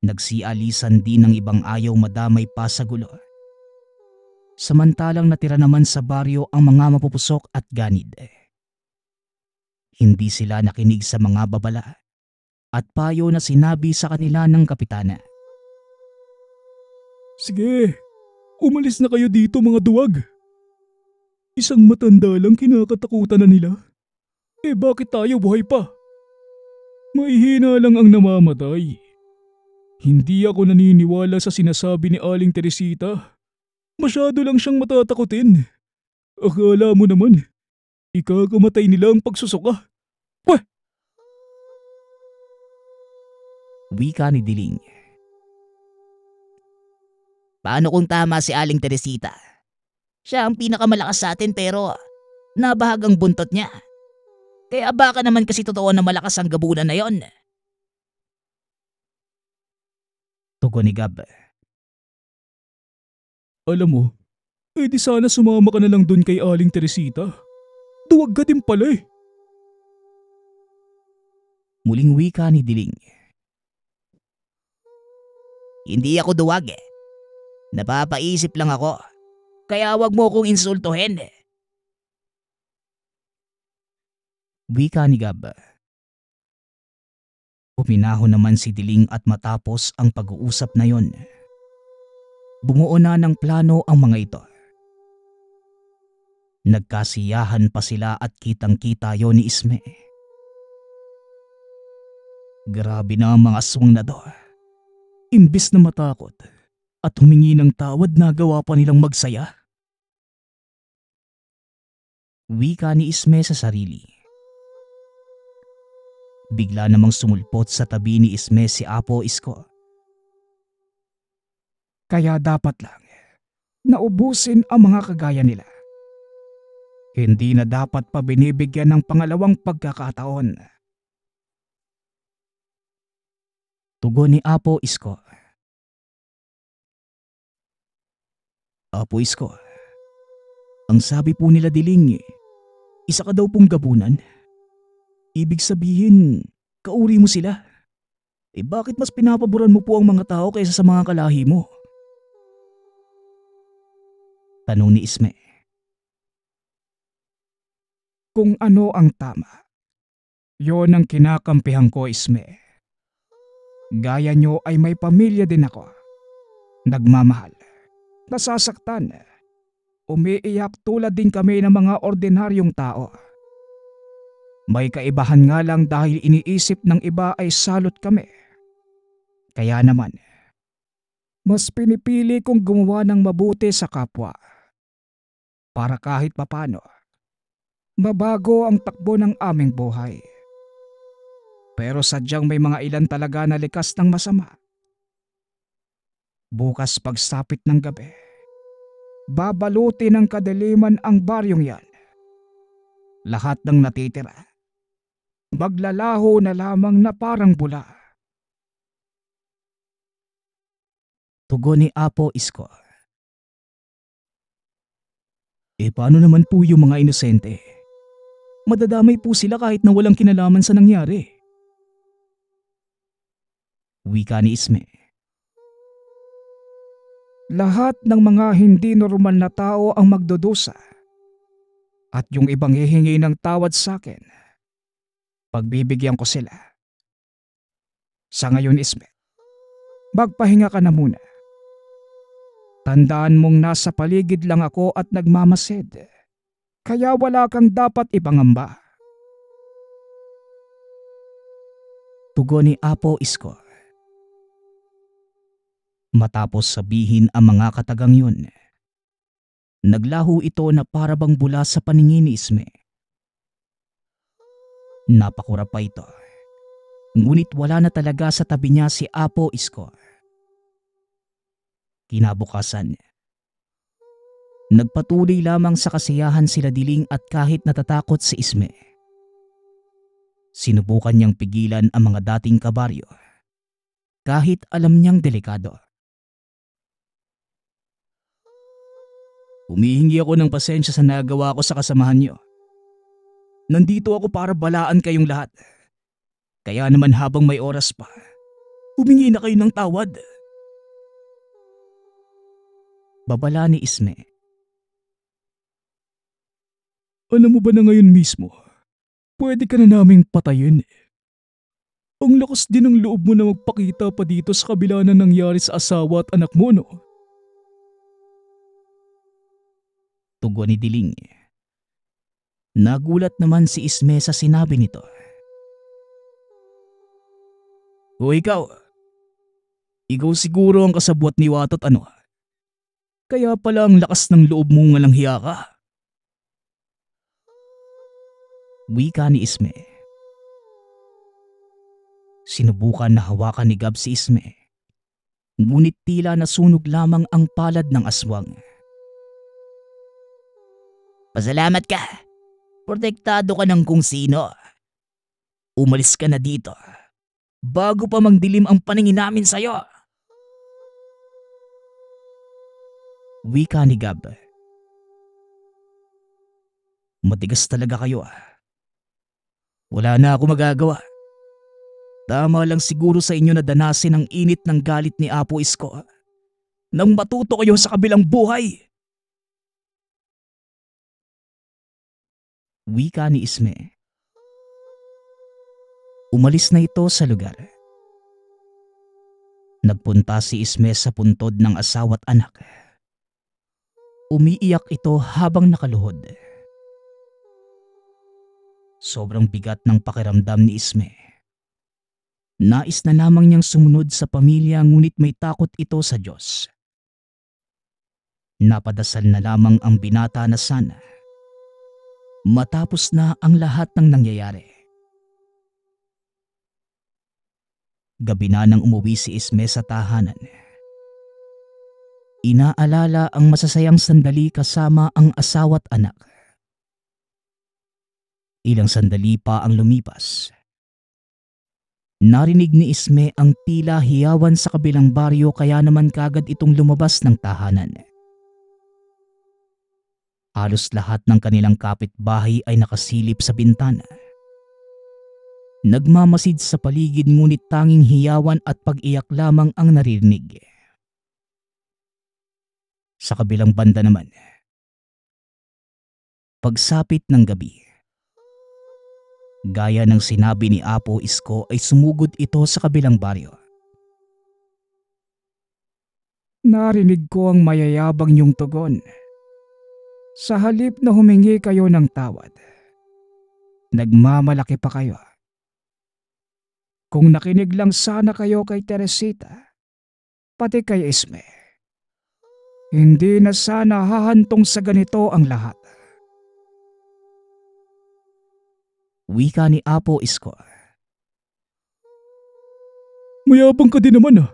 Nagsialisan din ng ibang ayaw madamay pa sa gulo. Samantalang natira naman sa baryo ang mga mapupusok at ganid. Hindi sila nakinig sa mga babala at payo na sinabi sa kanila ng kapitana. Sige, umalis na kayo dito mga duwag. Isang matanda lang kinakatakutan na nila. Bakit tayo buhay pa? Mahihina lang ang namamatay. Hindi ako naniniwala sa sinasabi ni Aling Teresita. Masyado lang siyang matatakutin. Akala mo naman, ikakamatay nila ang pagsusuka. Pweh! Wika ni Diling. Paano kung tama si Aling Teresita? Siya ang pinakamalakas sa atin pero nabahag ang buntot niya. Kaya baka naman kasi totoo na malakas ang gabunan na yon. Tugon ni Gab. Alam mo, di sana sumama ka na lang dun kay Aling Teresita. Duwag ka din pala eh. Muling wika ni Diling. Hindi ako duwag eh. Napapaisip lang ako. Kaya wag mo kong insultuhin. Wika ni Gab. Puminahon naman si Diling at matapos ang pag-uusap na yon, bumuo na ng plano ang mga ito. Nagkasiyahan pa sila at kitang-kita yon ni Isme. Grabe na ang mga aswang na to. Imbis na matakot at humingi ng tawad, nagawa pa nilang magsaya. Wika ni Isme sa sarili. Bigla namang sumulpot sa tabi ni Isme si Apo Isko. Kaya dapat lang naubusin ang mga kagaya nila. Hindi na dapat pa binibigyan ng pangalawang pagkakataon. Tugon ni Apo Isko. Apo Isko, ang sabi po nila Diling, isa ka daw pong gabunan. Ibig sabihin, kauri mo sila. Bakit mas pinapaboran mo po ang mga tao kaysa sa mga kalahi mo? Tanong ni Isme. Kung ano ang tama, yon ang kinakampihan ko, Isme. Gaya nyo ay may pamilya din ako. Nagmamahal, nasasaktan, umiiyak tulad din kami ng mga ordinaryong tao. May kaibahan nga lang dahil iniisip ng iba ay salot kami. Kaya naman, mas pinipili kong gumawa ng mabuti sa kapwa. Para kahit papano, mabago ang takbo ng aming buhay. Pero sadyang may mga ilan talaga na likas ng masama. Bukas pagsapit ng gabi, babaluti ng kadiliman ang baryong yan. Lahat ng natitira, maglalaho na lamang na parang bula. Tugon ni Apo Isko. Paano naman po yung mga inosente? Madadamay po sila kahit na walang kinalaman sa nangyari. Wika ni Isme. Lahat ng mga hindi normal na tao ang magdudusa. At yung ibang hihingi ng tawad sa akin, pagbibigyan ko sila. Sa ngayon, Isme, magpahinga ka na muna. Tandaan mong nasa paligid lang ako at nagmamasid. Kaya wala kang dapat ipangamba. Tugon ni Apo Isko. Matapos sabihin ang mga katagang yun, naglaho ito na parabang bula sa paningin ni Isme. Napakura pa ito. Ngunit wala na talaga sa tabi niya si Apo Isko. Kinabukasan, nagpatuloy lamang sa kasiyahan sila Diling at kahit natatakot si Isme. Sinubukan niyang pigilan ang mga dating kabaryo kahit alam niyang delikado. Humihingi ako ng pasensya sa nagawa ko sa kasamahan niyo. Nandito ako para balaan kayong lahat. Kaya naman habang may oras pa, humingi na kayo ng tawad. Babala ni Isme. Alam mo ba na ngayon mismo, pwede ka na naming patayin. Ang lakas din ng loob mo na magpakita pa dito sa kabila na nangyari sa asawa at anak mo, no? Tugon ni Diling. Nagulat naman si Isme sa sinabi nito. O ikaw siguro ang kasabwat ni Watot, ano? Kaya pala ang lakas ng loob mo ngalang hiya ka. Wika ni Isme. Sinubukan na hawakan ni Gab si Isme. Ngunit tila nasunog lamang ang palad ng aswang. Pasalamat ka. Protektado ka ng kung sino. Umalis ka na dito bago pa mangdilim ang paningin namin sa'yo. Wika ni Gab. Matigas talaga kayo. Wala na ako magagawa. Tama lang siguro sa inyo na danasin ang init ng galit ni Apo Isko nang matuto kayo sa kabilang buhay. Wika ni Isme. Umalis na ito sa lugar. Nagpunta si Isme sa puntod ng asawa't anak. Umiiyak ito habang nakaluhod. Sobrang bigat ng pakiramdam ni Isme. Nais na lamang niyang sumunod sa pamilya ngunit may takot ito sa Diyos. Napadasal na lamang ang binata na sana matapos na ang lahat ng nangyayari. Gabi na nang umuwi si Isme sa tahanan. Inaalala ang masasayang sandali kasama ang asawa't anak. Ilang sandali pa ang lumipas. Narinig ni Isme ang tila hiyawan sa kabilang baryo kaya naman kagad itong lumabas ng tahanan. Halos lahat ng kanilang kapitbahay ay nakasilip sa bintana. Nagmamasid sa paligid ngunit tanging hiyawan at pag-iyak lamang ang naririnig. Sa kabilang banda naman, pagsapit ng gabi, gaya ng sinabi ni Apo Isko ay sumugod ito sa kabilang baryo. Narinig ko ang mayayabang niyong tugon. Sa halip na humingi kayo ng tawad, nagmamalaki pa kayo. Kung nakinig lang sana kayo kay Teresita, pati kay Isme, hindi na sana hahantong sa ganito ang lahat. Wika ni Apo Isko. Mayabang ka din naman ah.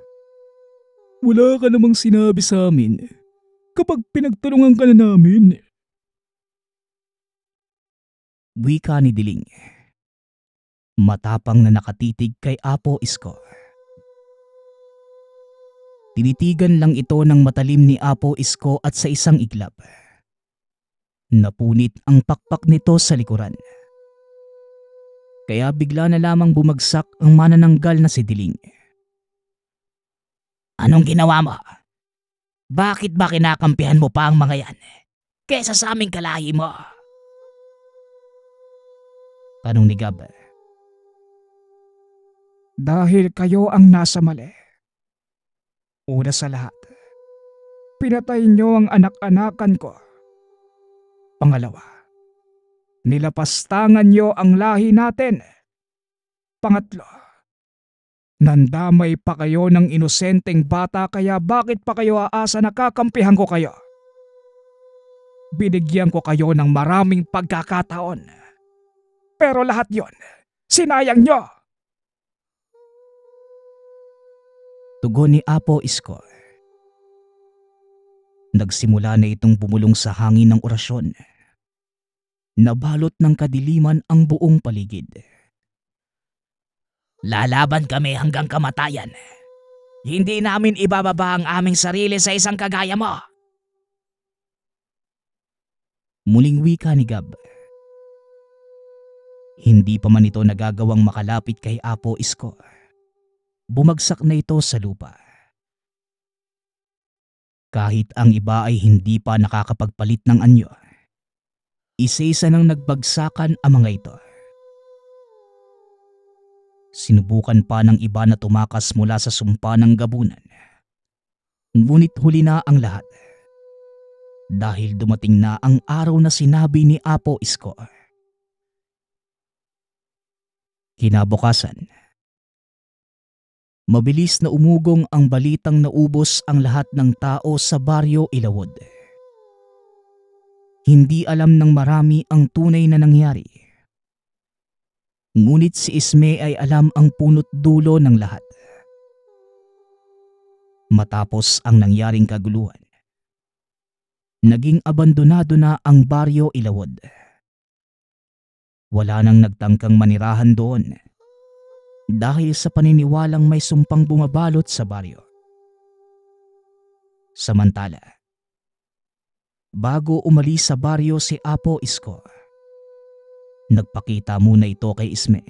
Wala ka namang sinabi sa amin kapag pinagtulungan ka na namin. Wika ni Diling. Matapang na nakatitig kay Apo Isko. Tinitigan lang ito ng matalim ni Apo Isko at sa isang iglap. Napunit ang pakpak nito sa likuran. Kaya bigla na lamang bumagsak ang manananggal na si Diling. Anong ginawa mo? Bakit ba kinakampihan mo pa ang mga yan kesa sa aming kalahi mo? Tanong ni Gab. Dahil kayo ang nasa mali. Una sa lahat, pinatay niyo ang anak-anakan ko. Pangalawa, nilapastangan niyo ang lahi natin. Pangatlo, nandamay pa kayo ng inosenteng bata kaya bakit pa kayo aasa na kakampihan ko kayo? Binigyan ko kayo ng maraming pagkakataon. Pero lahat yon, sinayang niyo. Tugon ni Apo Isko. Nagsimula na itong bumulong sa hangin ng orasyon. Nabalot ng kadiliman ang buong paligid. Lalaban kami hanggang kamatayan. Hindi namin ibababa ang aming sarili sa isang kagaya mo. Muling wika ni Gab. Hindi pa man ito nagagawang makalapit kay Apo Isko. Bumagsak na ito sa lupa. Kahit ang iba ay hindi pa nakakapagpalit ng anyo, isa-isa nang nagbagsakan ang mga ito. Sinubukan pa ng iba na tumakas mula sa sumpa ng gabunan. Ngunit huli na ang lahat. Dahil dumating na ang araw na sinabi ni Apo Isko. Kinabukasan, mabilis na umugong ang balitang naubos ang lahat ng tao sa baryo Ilawod. Hindi alam ng marami ang tunay na nangyari. Ngunit si Isme ay alam ang punot dulo ng lahat. Matapos ang nangyaring kaguluhan, naging abandonado na ang baryo Ilawod. Wala nang nagtangkang manirahan doon dahil sa paniniwalang may sumpang bumabalot sa baryo. Samantala, bago umalis sa baryo si Apo Isko, nagpakita muna ito kay Isme.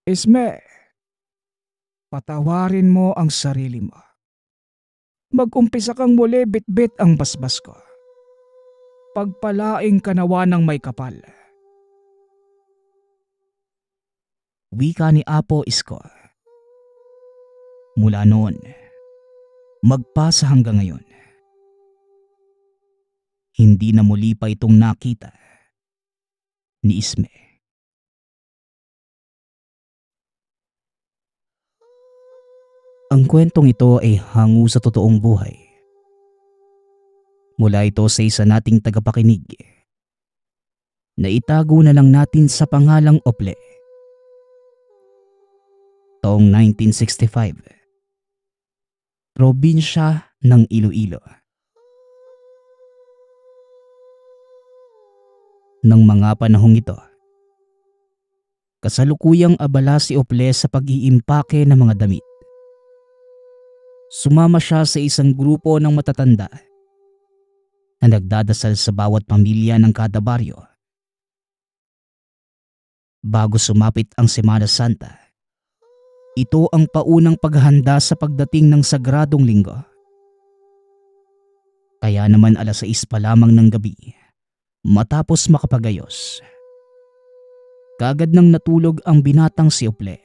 Isme, patawarin mo ang sarili mo. Mag-umpisa kang muli bitbit ang basbas ko. Pagpalaing kanawa ng may kapal. Wika ni Apo Isko. Mula noon, magpasa hanggang ngayon, hindi na muli pa itong nakita ni Isme. Ang kwentong ito ay hango sa totoong buhay. Mula ito sa isa nating tagapakinig na itago na lang natin sa pangalang Ople. Taong 1965, probinsya ng Iloilo. Nang mga panahong ito, kasalukuyang abala si Ople sa pag-iimpake ng mga damit. Sumama siya sa isang grupo ng matatanda na nagdadasal sa bawat pamilya ng kada baryo. Bago sumapit ang Semana Santa, ito ang paunang paghahanda sa pagdating ng Sagradong Linggo. Kaya naman 6:00 pa lamang ng gabi, matapos makapagayos, kaagad nang natulog ang binatang si Ople.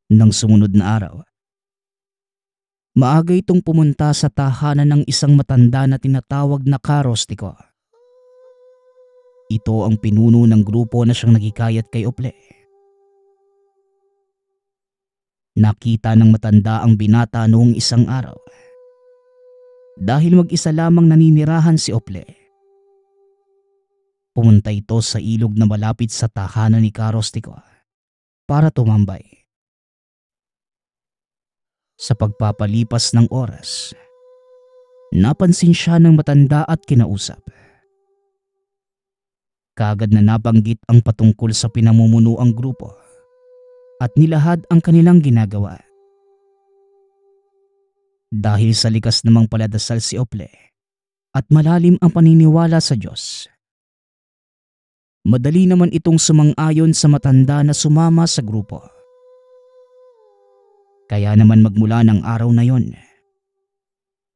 Nang sumunod na araw, maaga itong pumunta sa tahanan ng isang matanda na tinatawag na karostiko. Ito ang pinuno ng grupo na siyang nagikayat kay Ople. Nakita ng matanda ang binata noong isang araw. Dahil mag-isa lamang naninirahan si Ople, pumunta ito sa ilog na malapit sa tahanan ni karostiko para tumambay. Sa pagpapalipas ng oras, napansin siya ng matanda at kinausap. Kaagad na nabanggit ang patungkol sa pinamumunuang grupo at nilahad ang kanilang ginagawa. Dahil sa likas namang paladasal si Ople at malalim ang paniniwala sa Diyos, madali naman itong sumang-ayon sa matanda na sumama sa grupo. Kaya naman magmula ng araw na yon,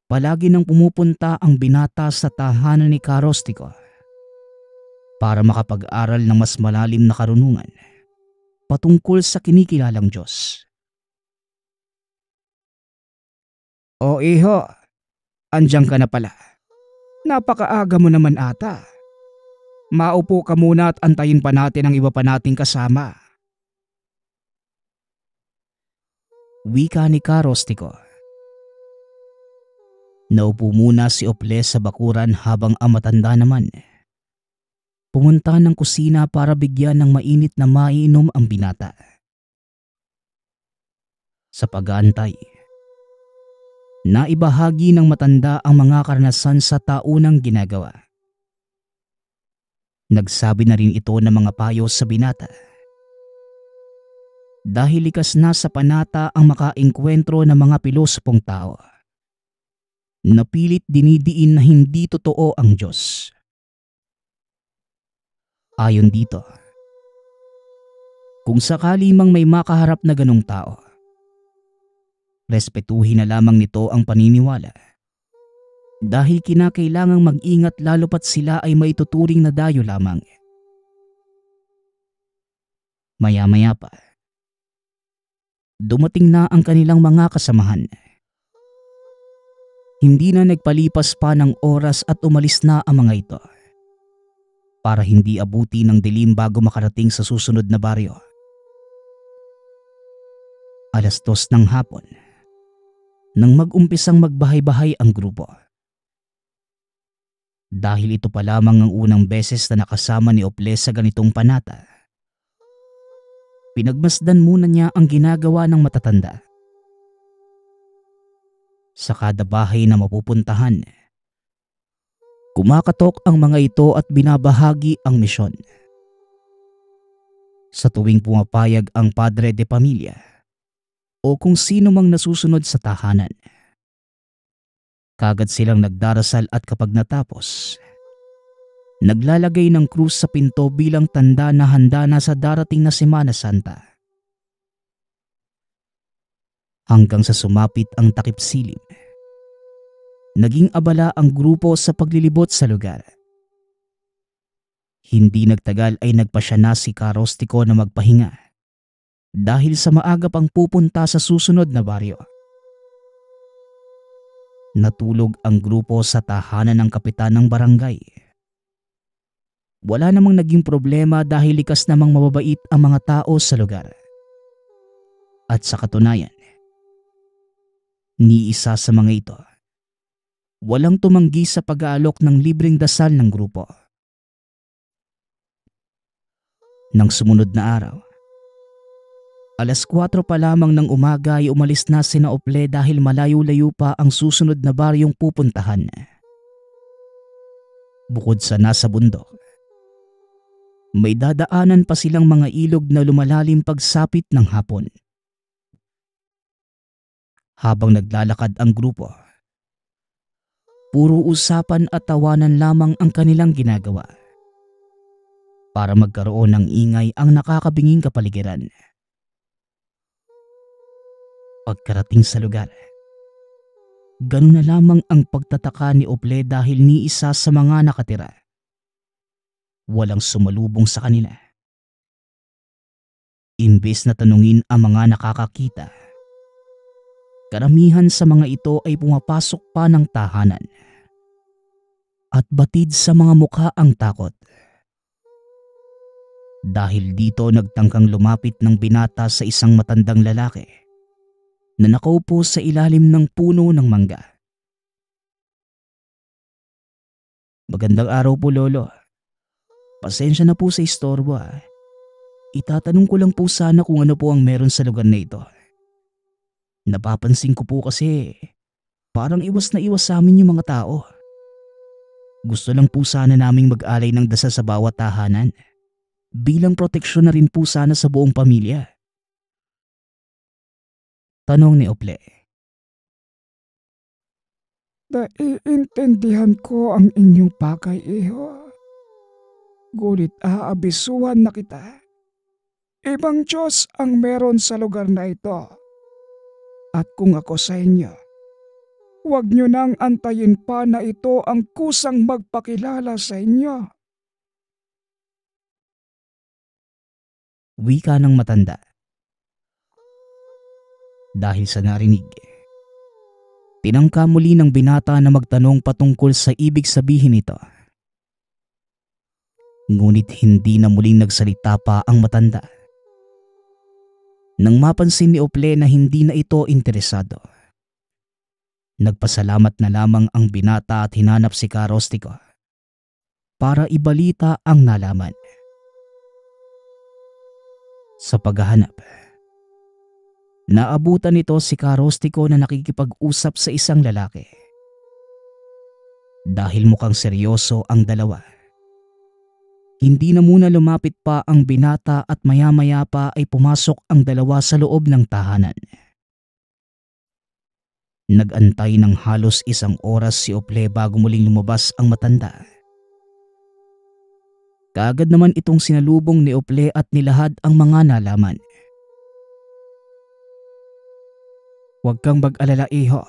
palagi nang pumupunta ang binata sa tahanan ni karostiko para makapag-aral ng mas malalim na karunungan patungkol sa kinikilalang Diyos. O iho, andiyan ka na pala. Napakaaga mo naman ata. Maupo ka muna at antayin pa natin ang iba pa nating kasama. Wika ni karostiko. Naupo muna si Ople sa bakuran habang ang matanda naman pumunta ng kusina para bigyan ng mainit na maiinom ang binata. Sa pag-aantay, naibahagi ng matanda ang mga karanasan sa taunang ginagawa. Nagsabi na rin ito ng mga payo sa binata. Dahil likas na sa panata ang makaengkwentro ng mga pilosopong tao, napilit dinidiin na hindi totoo ang Diyos. Ayon dito, kung sakali mang may makaharap na ganong tao, respetuhin na lamang nito ang paniniwala dahil kinakailangang mag-ingat lalo pat sila ay maituturing na dayo lamang. Maya-maya pa, dumating na ang kanilang mga kasamahan. Hindi na nagpalipas pa ng oras at umalis na ang mga ito para hindi abuti ng dilim bago makarating sa susunod na baryo. 2:00 ng hapon nang mag-umpisang magbahay-bahay ang grupo. Dahil ito pa lamang ang unang beses na nakasama ni Ople sa ganitong panata, pinagmasdan muna niya ang ginagawa ng matatanda. Sa kada bahay na mapupuntahan, kumakatok ang mga ito at binabahagi ang misyon. Sa tuwing pumapayag ang padre de pamilya o kung sino mang nasusunod sa tahanan, kaagad silang nagdarasal at kapag natapos, Naglalagay ng krus sa pinto bilang tanda na handa na sa darating na Semana Santa. Hanggang sa sumapit ang takip silim, naging abala ang grupo sa paglilibot sa lugar. Hindi nagtagal ay nagpasya na si Karostiko na magpahinga dahil sa maaga pang pupunta sa susunod na baryo. Natulog ang grupo sa tahanan ng kapitan ng barangay. Wala namang naging problema dahil likas namang mababait ang mga tao sa lugar. At sa katunayan, ni isa sa mga ito, walang tumanggi sa pag-aalok ng libreng dasal ng grupo. Nang sumunod na araw, 4:00 pa lamang ng umaga ay umalis na sina Ople dahil malayo-layo pa ang susunod na baryong pupuntahan. Bukod sa nasa bundok, may dadaanan pa silang mga ilog na lumalalim pagsapit ng hapon. Habang naglalakad ang grupo, puro usapan at tawanan lamang ang kanilang ginagawa para magkaroon ng ingay ang nakakabinging kapaligiran. Pagkarating sa lugar, ganun na lamang ang pagtataka ni Ople dahil ni isa sa mga nakatira. Walang sumalubong sa kanila. Imbes na tanungin ang mga nakakakita, karamihan sa mga ito ay pumapasok pa ng tahanan at batid sa mga mukha ang takot. Dahil dito nagtangkang lumapit ng binata sa isang matandang lalaki na nakaupo sa ilalim ng puno ng mangga. "Magandang araw po, Lolo. Pasensya na po sa istorbo ah. Itatanong ko lang po sana kung ano po ang meron sa lugar na ito. Napapansin ko po kasi parang iwas na iwas sa amin yung mga tao. Gusto lang po sana naming mag-alay ng dasal sa bawat tahanan. Bilang proteksyon na rin po sana sa buong pamilya." Tanong ni Ople. Naiintindihan ko ang inyong pakay, iho. Ngunit aabisuhan na kita. Ibang Diyos ang meron sa lugar na ito. At kung ako sa inyo, huwag nyo nang antayin pa na ito ang kusang magpakilala sa inyo. Wika ng matanda. Dahil sa narinig, tinangka muli ng binata na magtanong patungkol sa ibig sabihin nito. Ngunit hindi na muling nagsalita pa ang matanda. Nang mapansin ni Ople na hindi na ito interesado, nagpasalamat na lamang ang binata at hinanap si Karostiko para ibalita ang nalaman. Sa paghahanap, naabutan nito si Karostiko na nakikipag-usap sa isang lalaki. Dahil mukhang seryoso ang dalawa, hindi na muna lumapit pa ang binata at maya-maya pa ay pumasok ang dalawa sa loob ng tahanan. Nag-antay ng halos 1 oras si Ople bago muling lumabas ang matanda. Kaagad naman itong sinalubong ni Ople at nilahad ang mga nalaman. Huwag kang mag-alala, iho.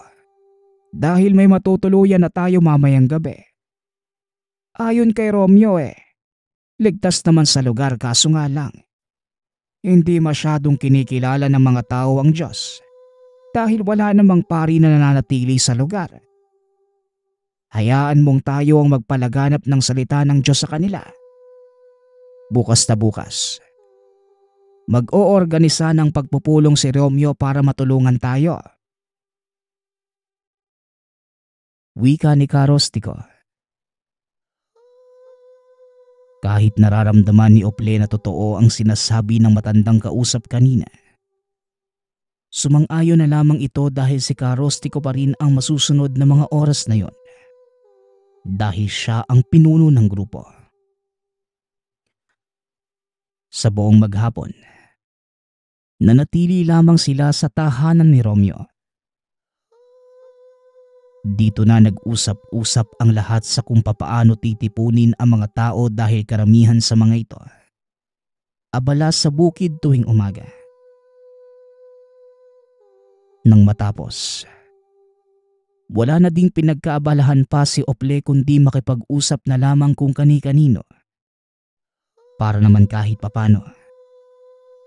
Dahil may matutuluyan na tayo mamayang gabi. Ayon kay Romeo ligtas naman sa lugar kaso nga lang, hindi masyadong kinikilala ng mga tao ang Diyos dahil wala namang pari na nananatili sa lugar. Hayaan mong tayo ang magpalaganap ng salita ng Diyos sa kanila. Bukas na bukas, mag-oorganisa ng pagpupulong si Romeo para matulungan tayo. Wika ni Karostiko. Kahit nararamdaman ni Ople na totoo ang sinasabi ng matandang kausap kanina, sumang-ayon na lamang ito dahil si Karostiko pa rin ang masusunod na mga oras na yon. Dahil siya ang pinuno ng grupo. Sa buong maghapon, nanatili lamang sila sa tahanan ni Romeo. Dito na nag-usap-usap ang lahat sa kung papaano titipunin ang mga tao dahil karamihan sa mga ito abala sa bukid tuwing umaga. Nang matapos, wala na ding pinagkaabalahan pa si Ople kundi makipag-usap na lamang kung kani-kanino para naman kahit papano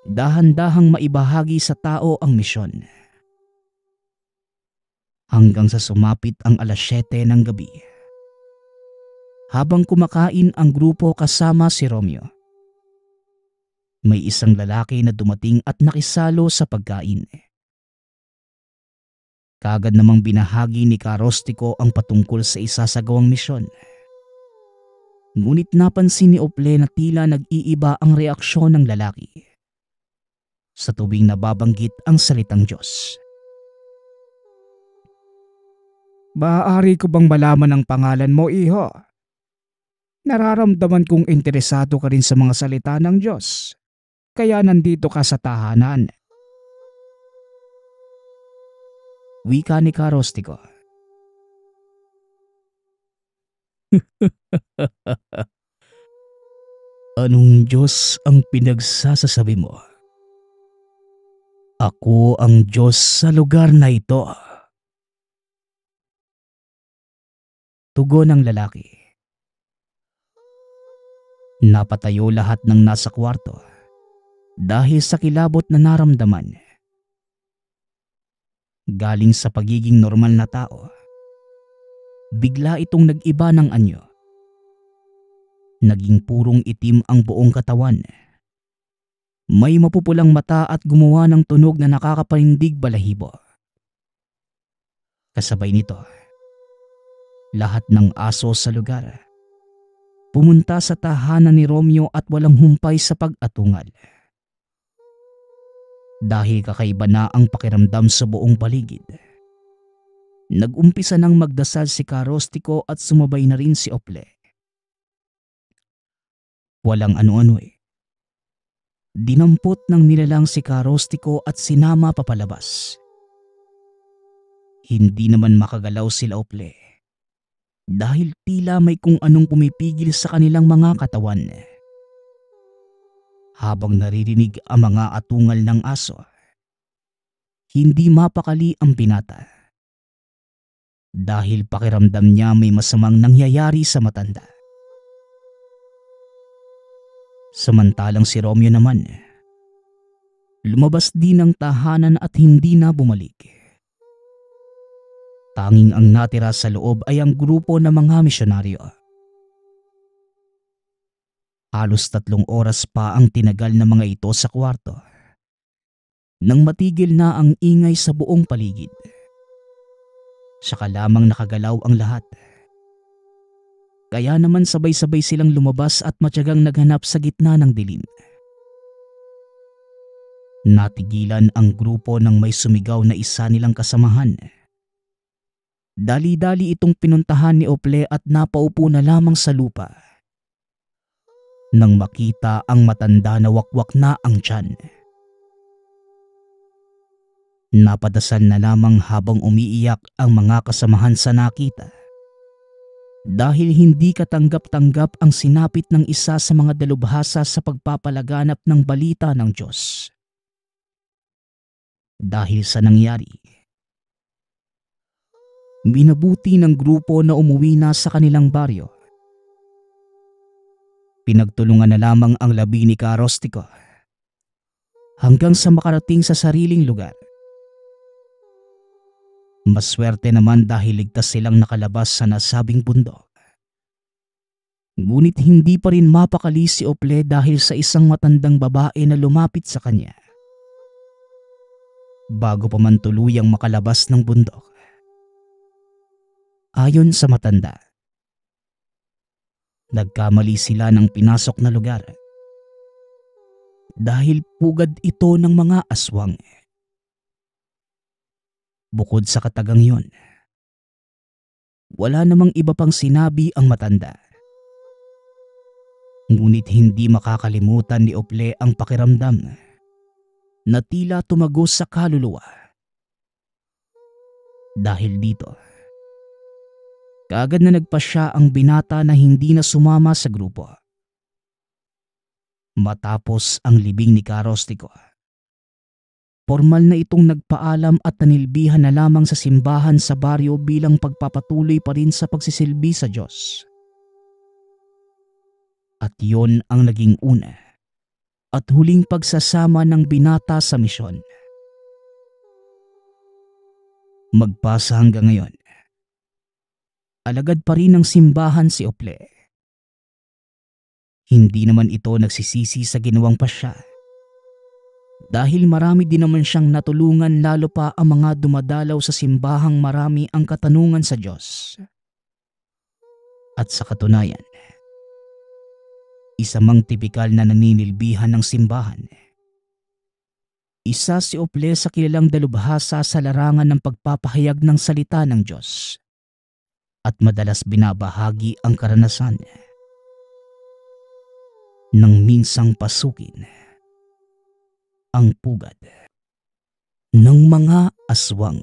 dahan-dahang maibahagi sa tao ang misyon. Hanggang sa sumapit ang 7:00 ng gabi. Habang kumakain ang grupo kasama si Romeo, may isang lalaki na dumating at nakisalo sa pagkain. Kaagad namang binahagi ni Karostico ang patungkol sa isasagawang misyon. Ngunit napansin ni Ople na tila nag-iiba ang reaksyon ng lalaki sa tuwing nababanggit ang salitang Diyos. Maaari ko bang malaman ang pangalan mo, iho? Nararamdaman kong interesado ka rin sa mga salita ng Diyos. Kaya nandito ka sa tahanan. Wika ni Karostico. Anong Diyos ang pinagsasasabi mo? Ako ang Diyos sa lugar na ito. Tugon ng lalaki. Napatayo lahat ng nasa kwarto dahil sa kilabot na naramdaman. Galing sa pagiging normal na tao, bigla itong nag-iba ng anyo. Naging purong itim ang buong katawan. May mapupulang mata at gumawa ng tunog na nakakapanindig balahibo. Kasabay nito, lahat ng aso sa lugar pumunta sa tahanan ni Romeo at walang humpay sa pag-atungal. Dahil kakaiba na ang pakiramdam sa buong paligid, nag-umpisa nang magdasal si Karostico at sumabay na rin si Ople. Walang ano-ano eh. Dinampot ng nilalang si Karostico at sinama papalabas. Hindi naman makagalaw sila Ople dahil tila may kung anong pumipigil sa kanilang mga katawan. Habang naririnig ang mga atungal ng aso, hindi mapakali ang binata. Dahil pakiramdam niya may masamang nangyayari sa matanda. Samantalang si Romeo naman, lumabas din ng tahanan at hindi na bumalik. Tanging ang natira sa loob ay ang grupo ng mga misyonaryo. Halos 3 oras pa ang tinagal ng mga ito sa kwarto nang matigil na ang ingay sa buong paligid. Saka lamang nakagalaw ang lahat. Kaya naman sabay-sabay silang lumabas at matyagang naghanap sa gitna ng dilim. Natigilan ang grupo nang may sumigaw na isa nilang kasamahan. Dali-dali itong pinuntahan ni Ople at napaupo na lamang sa lupa nang makita ang matanda na wakwak na ang tiyan. Napadasal na lamang habang umiiyak ang mga kasamahan sa nakita dahil hindi katanggap-tanggap ang sinapit ng isa sa mga dalubhasa sa pagpapalaganap ng balita ng Diyos. Dahil sa nangyari, minabuti ng grupo na umuwi na sa kanilang baryo. Pinagtulungan na lamang ang labi ni Karostico hanggang sa makarating sa sariling lugar. Maswerte naman dahil ligtas silang nakalabas sa nasabing bundok. Ngunit hindi pa rin mapakali si Ople dahil sa isang matandang babae na lumapit sa kanya. Bago pa man tuluyang makalabas ng bundok, ayon sa matanda, nagkamali sila ng pinasok na lugar dahil pugad ito ng mga aswang. Bukod sa katagang yon, wala namang iba pang sinabi ang matanda. Ngunit hindi makakalimutan ni Ople ang pakiramdam na tila tumagos sa kaluluwa. Dahil dito, Kaagad na nagpasya ang binata na hindi na sumama sa grupo. Matapos ang libing ni Karostico, formal na itong nagpaalam at nanilbihan na lamang sa simbahan sa baryo bilang pagpapatuloy pa rin sa pagsisilbi sa Diyos. At yon ang naging una at huling pagsasama ng binata sa misyon. Magpasa hanggang ngayon, alagad pa rin ng simbahan si Ople. Hindi naman ito nagsisisi sa ginawang pasya. Dahil marami din naman siyang natulungan, lalo pa ang mga dumadalaw sa simbahang marami ang katanungan sa Diyos. At sa katunayan, isa mang tipikal na naninilbihan ng simbahan. Isa si Ople sa kilalang dalubhasa sa larangan ng pagpapahayag ng salita ng Diyos. At madalas binabahagi ang karanasan nang minsang pasukin ang pugad ng mga aswang.